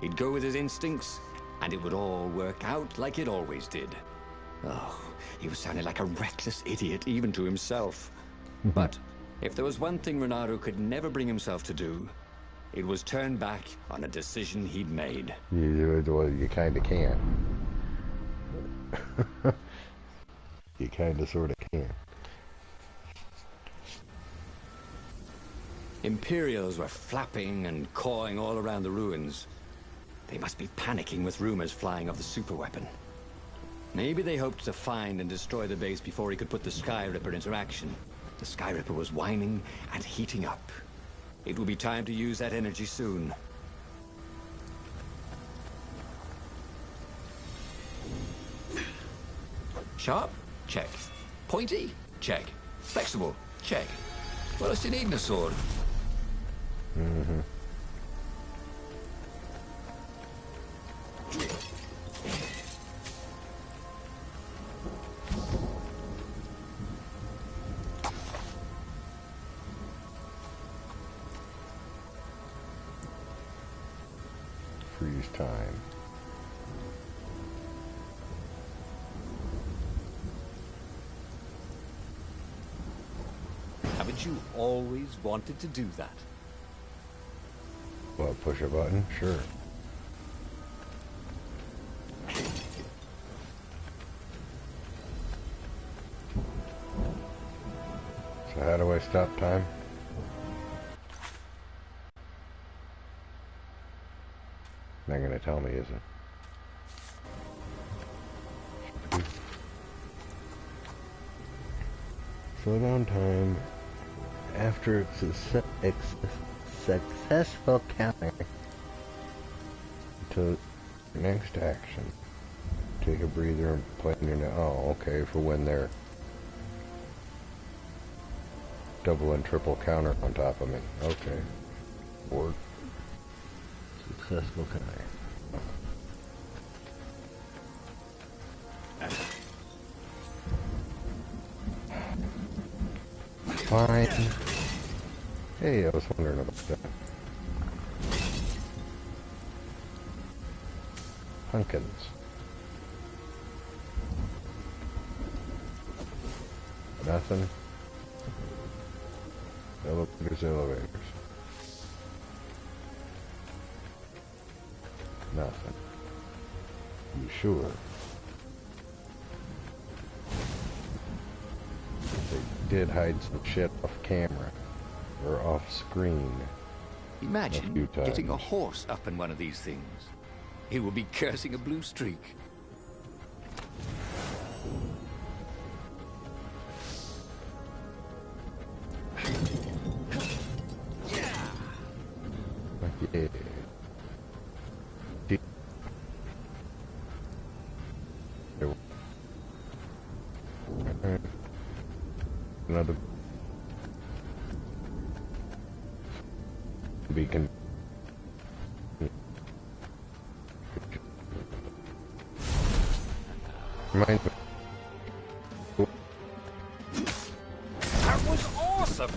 He'd go with his instincts, and it would all work out like it always did. Oh, he was sounding like a reckless idiot, even to himself. But if there was one thing Renato could never bring himself to do, it was turn back on a decision he'd made. You kind of can. You kind of sort of can. Imperials were flapping and cawing all around the ruins. They must be panicking with rumors flying of the superweapon. Maybe they hoped to find and destroy the base before he could put the Skyripper into action. The Skyripper was whining and heating up. It would be time to use that energy soon. Sharp? Check. Pointy? Check. Flexible? Check. What else do you need in a sword? Mm-hmm. Freeze time. Haven't you always wanted to do that? Well, push a button? Sure. So how do I stop time? Not gonna tell me, is it? Slow down time after successful counter to next action. Take a breather and play in your... Oh, okay, for when they're double and triple counter on top of me. Okay. Or successful counter. Fine. Hey, I was wondering about that. Pumpkins. Nothing. Elevators. Nothing. You sure? They did hide some shit off camera. Or off screen. Imagine getting a horse up in one of these things. It would be cursing a blue streak. Yeah. beacon. Reminds me. That was awesome!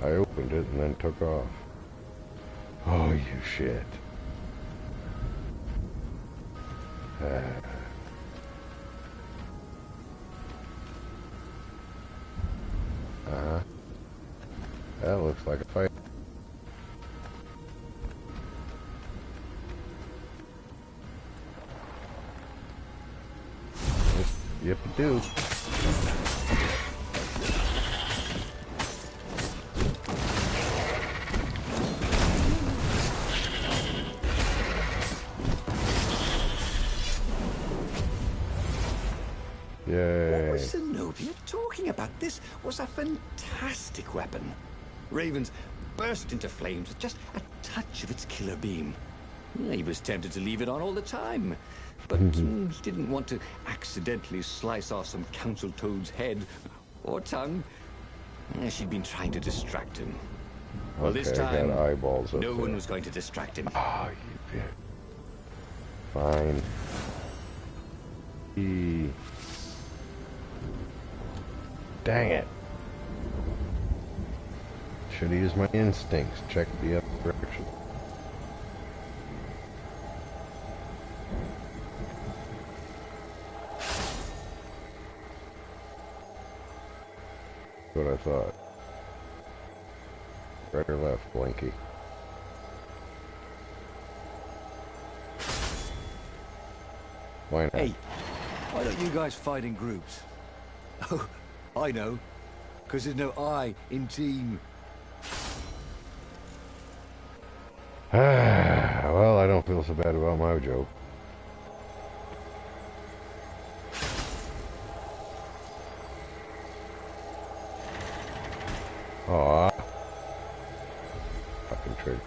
I opened it and then took off. Oh, you shit. That looks like a fight. Yep, you do. Yay. What was Zenobia talking about? This was a fantastic weapon. Ravens burst into flames with just a touch of its killer beam. He was tempted to leave it on all the time, but he didn't want to accidentally slice off some council toad's head or tongue. She'd been trying to distract him. Well, this time, got eyeballs up no there. one was going to distract him. Oh, you bitch. Fine. Dang it. Should have used my instincts. Check the other direction. What I thought. Right or left, Blinky? Why not? Hey, why don't you guys fight in groups? Oh, I know. Because there's no I in team. Well, I don't feel so bad about my joke. Aw. Fucking triggers.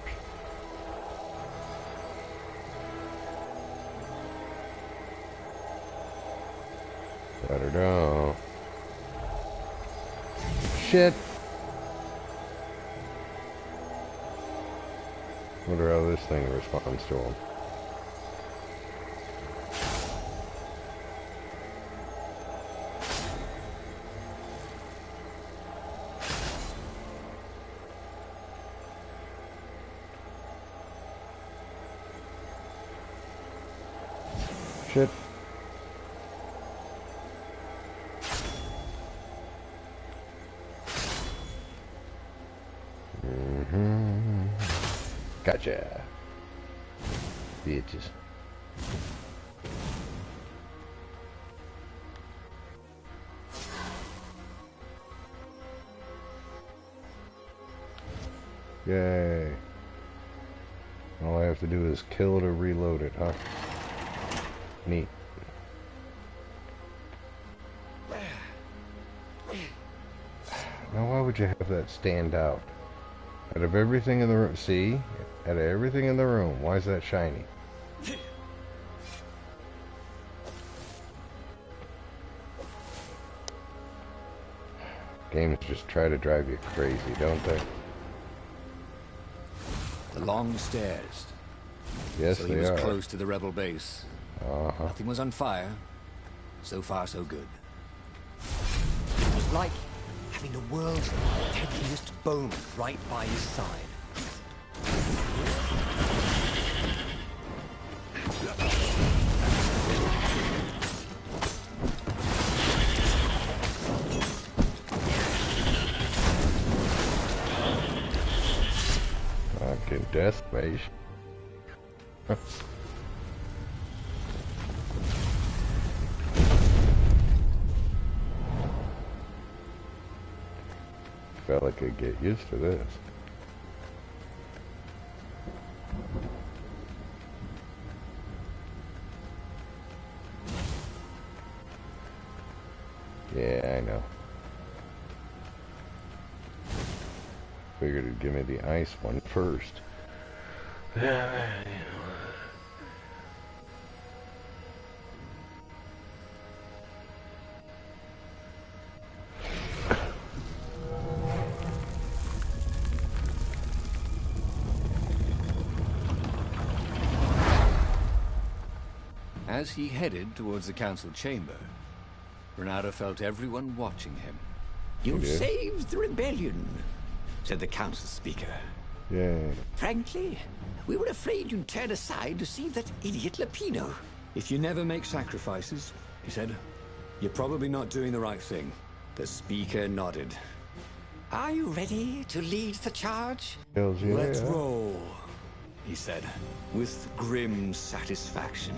Let her go. Shit. Wonder how this thing responds to him. Shit. Gotcha. Bitches. Yay. All I have to do is kill it or reload it, huh? Neat. Now why would you have that stand out? Out of everything in the room, see? Out of everything in the room, why is that shiny? Games just try to drive you crazy, don't they? The long stairs. Yes, So they he was are. close to the rebel base. Uh-huh. Nothing was on fire. So far, so good. It was like having the world's deadliest bowman right by his side. Fucking death face. fella could get used to this. Yeah, I know. Figured it'd give me the ice one first. Yeah, As he headed towards the council chamber, Renato felt everyone watching him. You did? saved the rebellion, said the council speaker. Yay. Frankly, we were afraid you'd turn aside to see that idiot Lapino. If you never make sacrifices, he said, you're probably not doing the right thing. The speaker nodded. Are you ready to lead the charge? Hells yeah. Let's roll, he said, with grim satisfaction.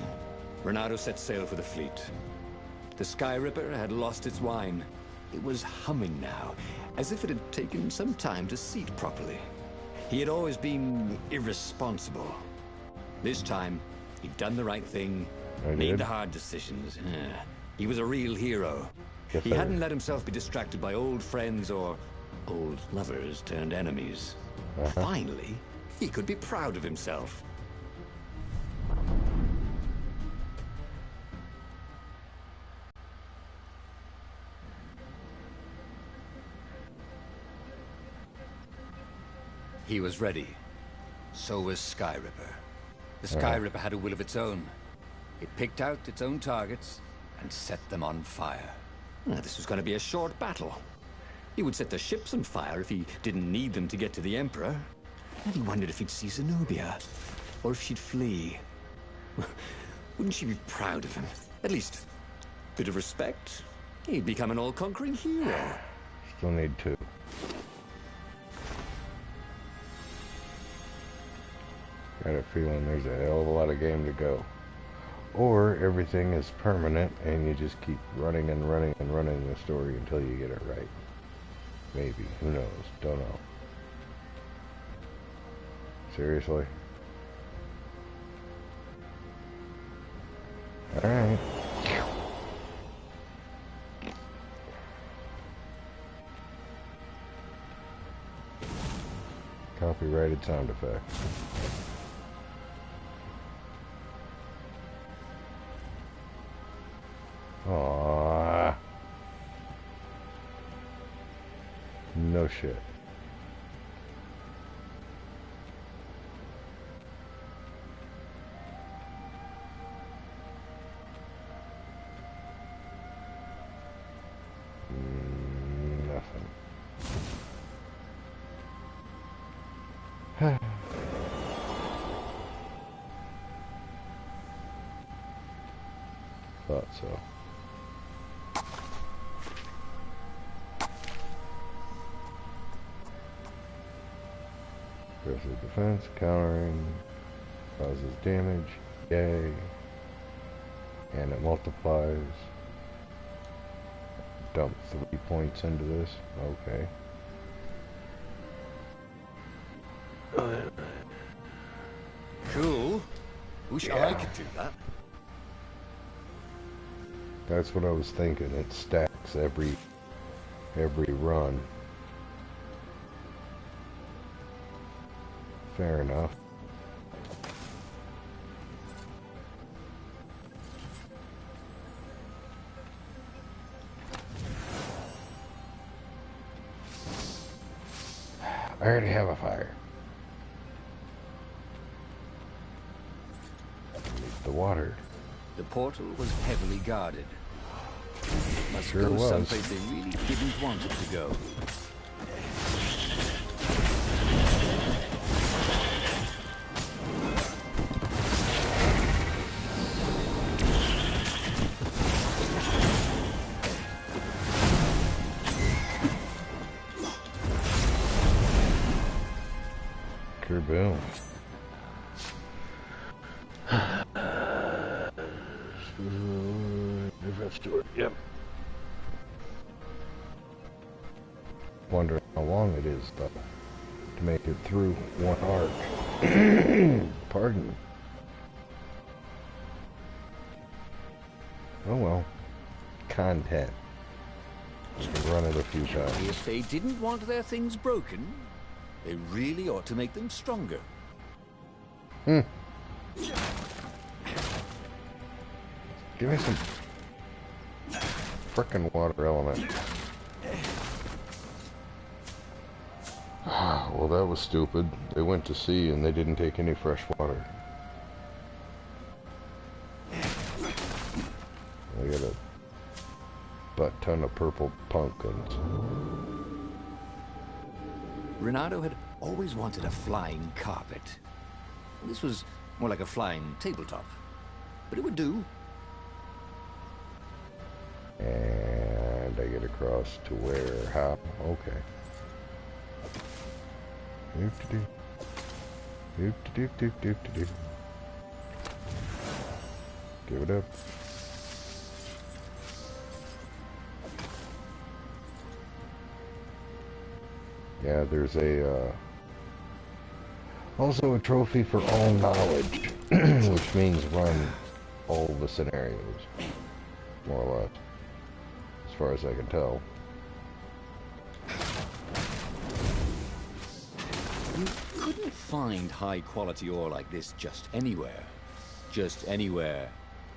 Renato set sail for the fleet. The Skyripper had lost its wine. It was humming now, as if it had taken some time to seat properly. He had always been irresponsible. This time, he'd done the right thing, made the hard decisions. He was a real hero. Yes, He sir. hadn't let himself be distracted by old friends or old lovers turned enemies. Finally, he could be proud of himself. He was ready. So was Skyripper. The Skyripper had a will of its own. It picked out its own targets and set them on fire. This was going to be a short battle. He would set the ships on fire if he didn't need them to get to the Emperor. And he wondered if he'd see Zenobia, or if she'd flee. Wouldn't she be proud of him? At least, a bit of respect. He'd become an all-conquering hero. Still need 2. Got a feeling there's a hell of a lot of game to go. Or everything is permanent and you just keep running and running and running the story until you get it right. Maybe. Who knows? Don't know. Seriously? Alright. Copyrighted sound effect. Aww. No shit. Nothing. Thought so. Aggressive defense, countering, causes damage, yay, and it multiplies. Dump 3 points into this, okay. Cool. Wish I could do that. That's what I was thinking, it stacks every run. Fair enough. I already have a fire. I need the water. The portal was heavily guarded. Must Sure go was. someplace they really didn't want it to go. Kerboom. Different story. Yep. Wondering how long it is, though, to make it through one arc. Pardon. Oh well. Content. Just run it a few times. If they didn't want their things broken, they really ought to make them stronger. Give me some frickin' water element. Well, that was stupid. They went to sea and they didn't take any fresh water. I got a butt ton of purple pumpkins. Renato had always wanted a flying carpet. This was more like a flying tabletop, but it would do. And I get across to where? How? Okay. Doop-de-doo. Doop-de-doop-doop-doop-de-doo. Give it up. Yeah, there's a, also a trophy for all knowledge, which means run all the scenarios, more or less, as far as I can tell. You couldn't find high-quality ore like this just anywhere. Just anywhere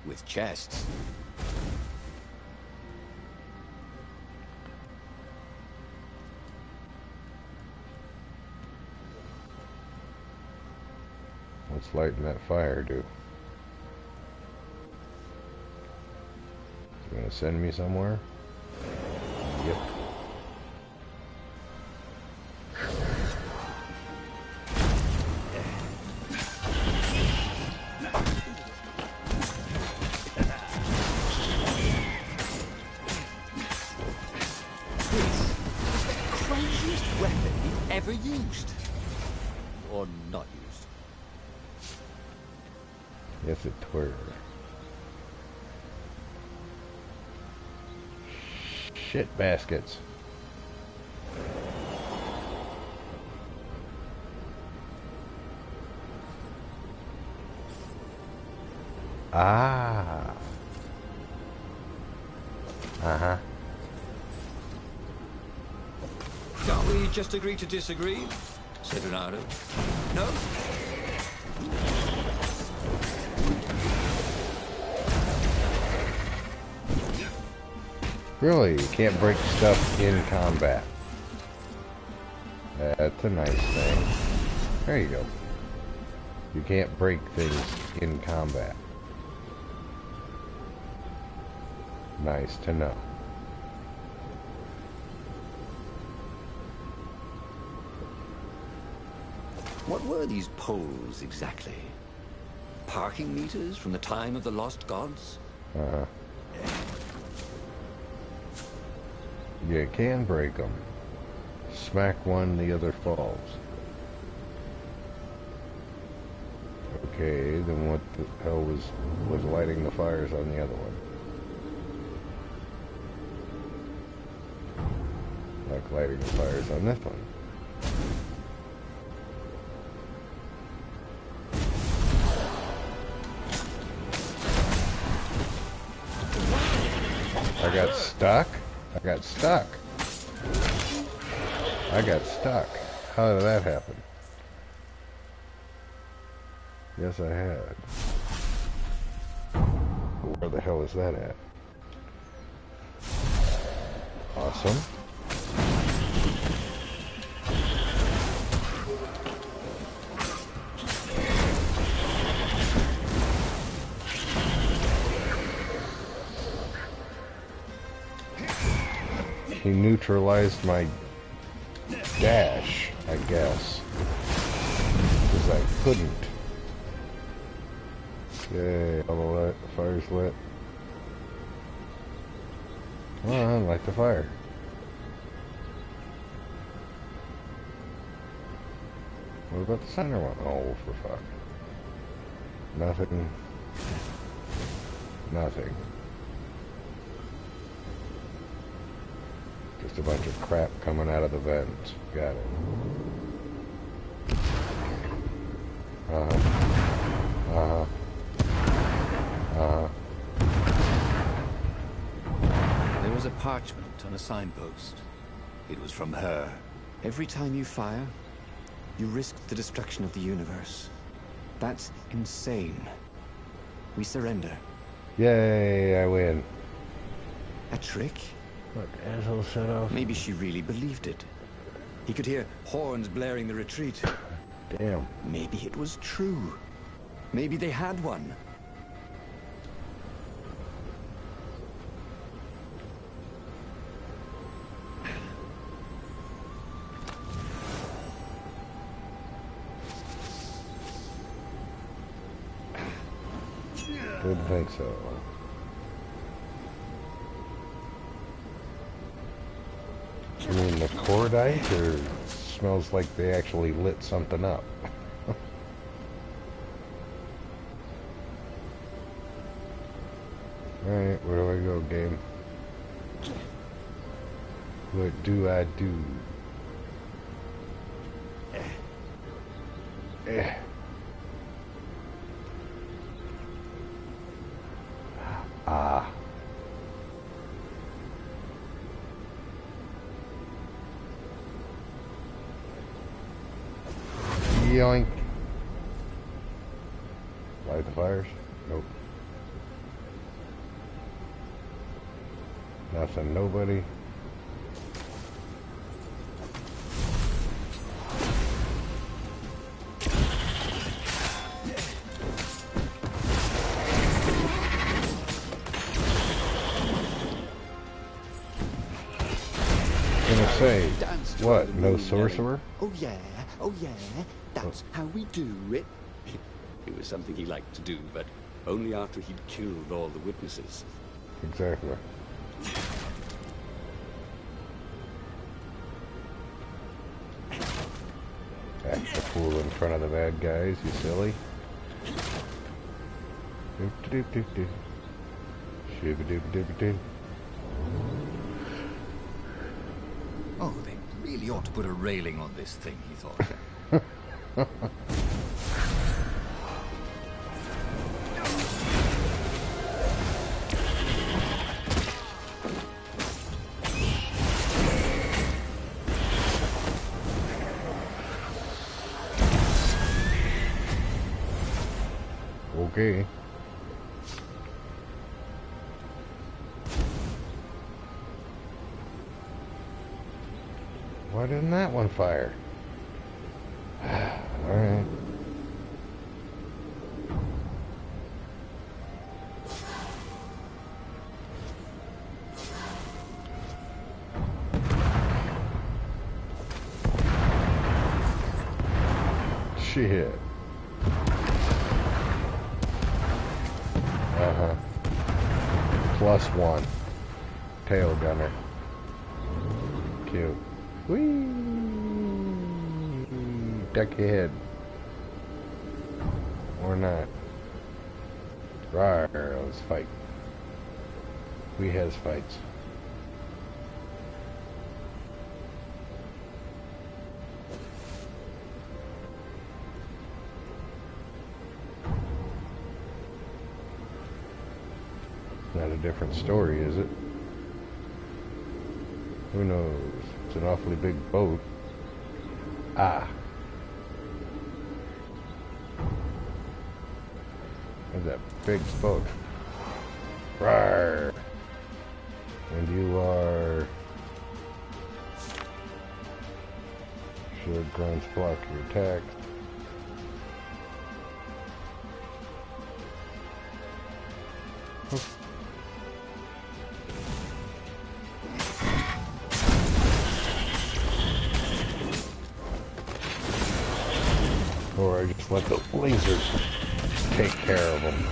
with chests. What's lighting that fire do? Is it gonna send me somewhere? Yep. Craziest weapon you've ever used. Or not used. Yes, it were. Shit baskets. Ah. Uh-huh. Can't we just agree to disagree? Said Renato. No? Really, you can't break stuff in combat. That's a nice thing. There you go. You can't break things in combat. Nice to know. What were these poles exactly? Parking meters from the time of the lost gods? Uh-huh. You can break them. Smack one, the other falls. Okay, then what the hell was lighting the fires on the other one? Like lighting the fires on this one. I got stuck? I got stuck. I got stuck. How did that happen? Yes, I had. Where the hell is that at? Awesome. He neutralized my dash, I guess. Because I couldn't. Yay, all the fire's lit. Come on, light the fire. What about the center one? Oh, for fuck. Nothing. Nothing. Just a bunch of crap coming out of the vents. Got it. There was a parchment on a signpost. It was from her. Every time you fire, you risk the destruction of the universe. That's insane. We surrender. Yay, I win. A trick? What asshole set off? Maybe she really believed it. He could hear horns blaring the retreat. Damn. Maybe it was true. Maybe they had one. Didn't think so. You mean the cordite, or smells like they actually lit something up? Alright, where do I go, game? What do I do? Ah. Yoink. Light the fires? Nope. Nothing, nobody. Gonna say, what, no sorcerer? Oh yeah, that's how we do it. It was something he liked to do, but only after he'd killed all the witnesses. Exactly. Act the fool in front of the bad guys, you silly. Doop-a-doop-doop-doo. Shooba-doop-a-doop-a-doo. Oh, they really ought to put a railing on this thing, he thought. Okay. Why didn't that one fire? Alright. Shit. +1. Tail gunner. Cute. Whee! Duck your head. Or not. Rawr, let's fight. We has fights. Not a different story, is it? Who knows? It's an awfully big boat. Ah. There's that big boat. Rawr. And you are... Shield grunts block your attack. Or I just let the lasers take care of them.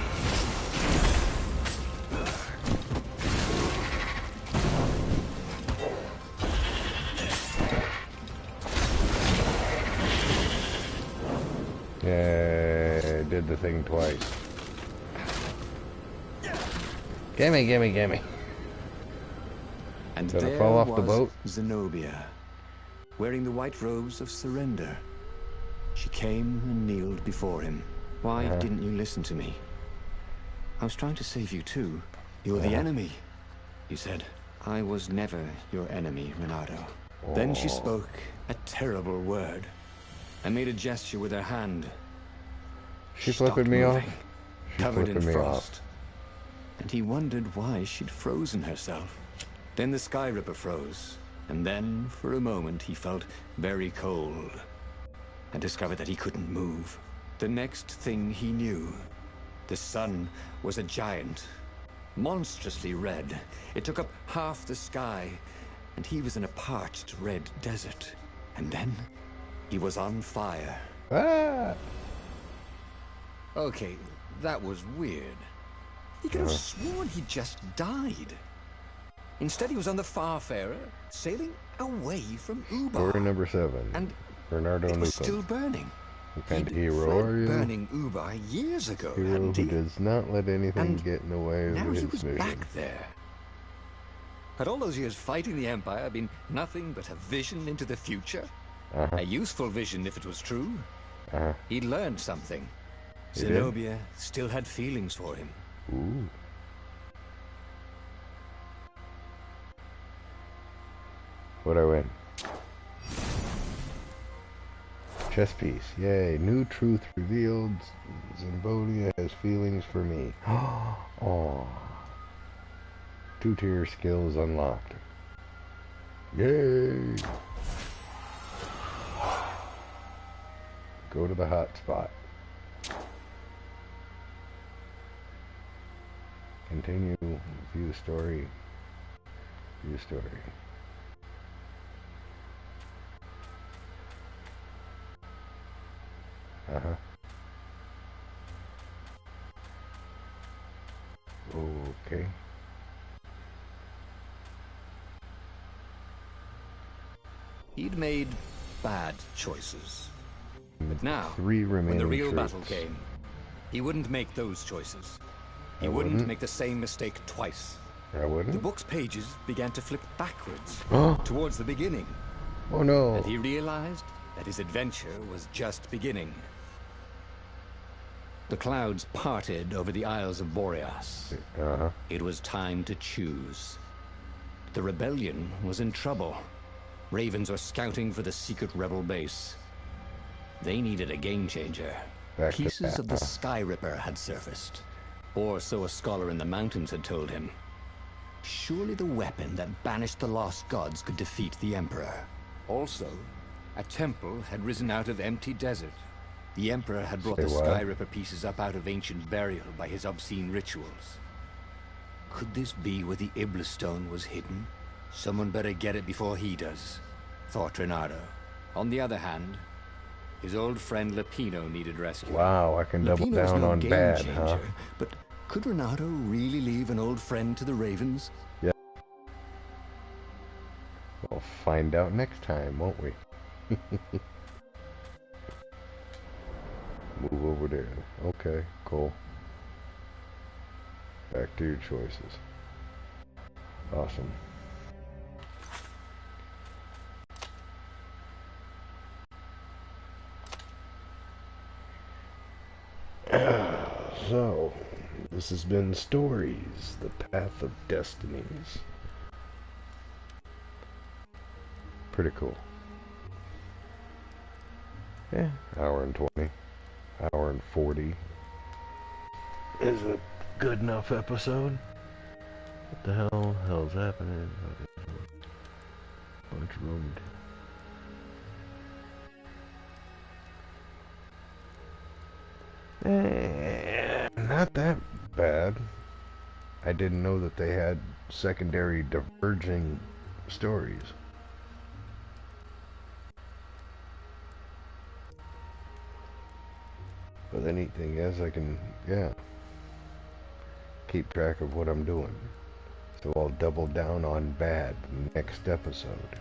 Yeah, I did the thing twice. Gimme, gimme, gimme. And Gonna there fall off the was boat? Zenobia, wearing the white robes of surrender. She came and kneeled before him. Why didn't you listen to me? I was trying to save you too. You're the enemy, you said. I was never your enemy, Renato. Then she spoke a terrible word and made a gesture with her hand. She Stopped flipping me off? moving, She covered in flipping me frost. off. And he wondered why she'd frozen herself. Then the Skyripper froze, and then, for a moment, he felt very cold and discovered that he couldn't move. The next thing he knew, the sun was a giant, monstrously red. It took up half the sky, and he was in a parched red desert. And then he was on fire. Ah! Okay, that was weird. He could have sworn he just died. Instead, he was on the Farfarer, sailing away from Ubar. Story number 7. And Bernardo it was Newcomb. still burning. What kind of He'd hero fled are you? burning Ubar years ago, Hero hadn't who he? does not let anything And get in the way of Now his he was vision. back there. Had all those years fighting the Empire been nothing but a vision into the future? A useful vision if it was true. He'd learned something. He did? Zenobia still had feelings for him. Ooh. What'd I win? Chess piece. Yay. New truth revealed. Zenobia has feelings for me. Oh. 2-tier skills unlocked. Yay. Go to the hot spot. Continue. View story. View story. Okay. He'd made bad choices. But now, 3 when remaining the real traits. battle came, he wouldn't make those choices. He wouldn't make the same mistake twice. I The wouldn't? book's pages began to flip backwards, towards the beginning. Oh no. And he realized that his adventure was just beginning. The clouds parted over the Isles of Boreas. It was time to choose. The rebellion was in trouble. Ravens were scouting for the secret rebel base. They needed a game changer. Back to Pieces that, of the Skyripper had surfaced. Or so a scholar in the mountains had told him. Surely the weapon that banished the lost gods could defeat the Emperor. Also, a temple had risen out of empty desert. The Emperor had brought the Say what? Skyripper pieces up out of ancient burial by his obscene rituals. Could this be where the Iblis stone was hidden? Someone better get it before he does, thought Renato. On the other hand, his old friend Lapino needed rescue. Wow, I can double Lapino was down no on game bad, changer, huh? but could Renato really leave an old friend to the Ravens? Yeah. We'll find out next time, won't we? Move over there. Okay, cool. Back to your choices. Awesome. So, this has been Stories, the Path of Destinies. Pretty cool. Yeah, hour and 20. Hour and 40. Is a good enough episode. What the hell's happening? Bunch of them. Not that bad. I didn't know that they had secondary diverging stories. But the neat thing is I can, keep track of what I'm doing. So I'll double down on bad next episode.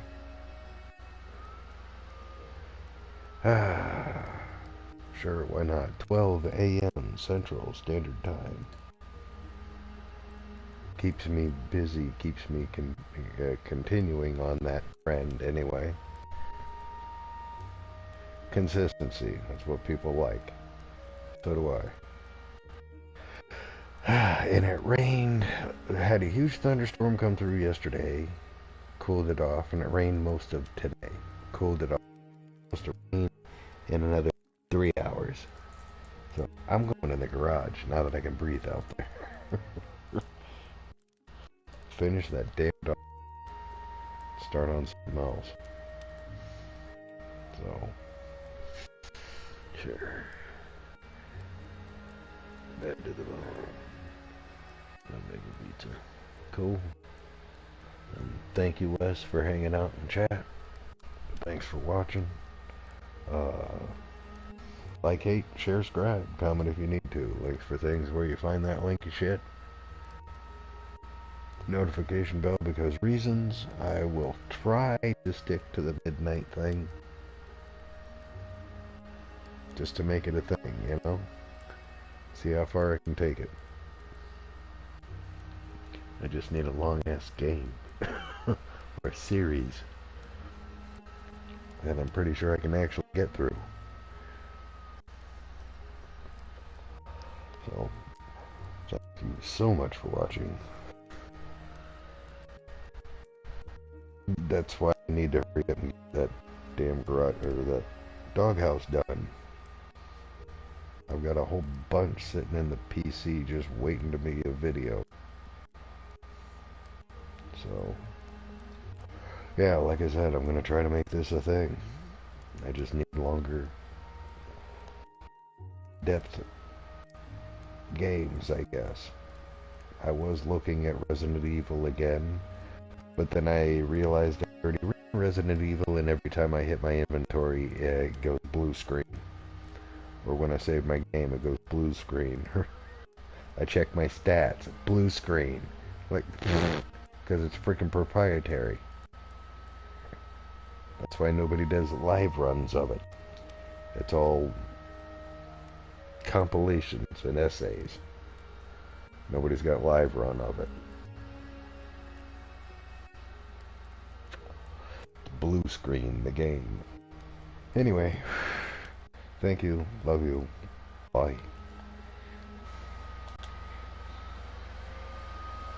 Sure, why not? 12 a.m. Central Standard Time. keeps me busy, keeps me continuing on that trend anyway. Consistency, that's what people like. So do I. And it rained. It had a huge thunderstorm come through yesterday. Cooled it off, and it rained most of today. Cooled it off. Supposed to rain in another 3 hours. So I'm going in the garage now that I can breathe out there. Finish that damn dog. Start on something else. So, sure. Back to the bone. I'll make a pizza. Cool. Thank you, Wes, for hanging out in chat. Thanks for watching. Like, hate, share, scribe, comment if you need to. Links for things where you find that linky shit. Notification bell because reasons. I will try to stick to the midnight thing. Just to make it a thing, you know? See how far I can take it. I just need a long-ass game. Or a series. And I'm pretty sure I can actually get through. So, thank you so much for watching. That's why I need to hurry up and get that damn garage, or that doghouse done. I've got a whole bunch sitting in the PC just waiting to be a video. So, yeah, like I said, I'm going to try to make this a thing. I just need longer depth games, I guess. I was looking at Resident Evil again, but then I realized I already ran Resident Evil, and every time I hit my inventory, it goes blue screen. Or when I save my game, it goes blue screen. I check my stats, blue screen. Like, because it's freaking proprietary. That's why nobody does live runs of it. It's all compilations and essays. Nobody's got live run of it. Blue screen the game. Anyway, thank you, love you, bye.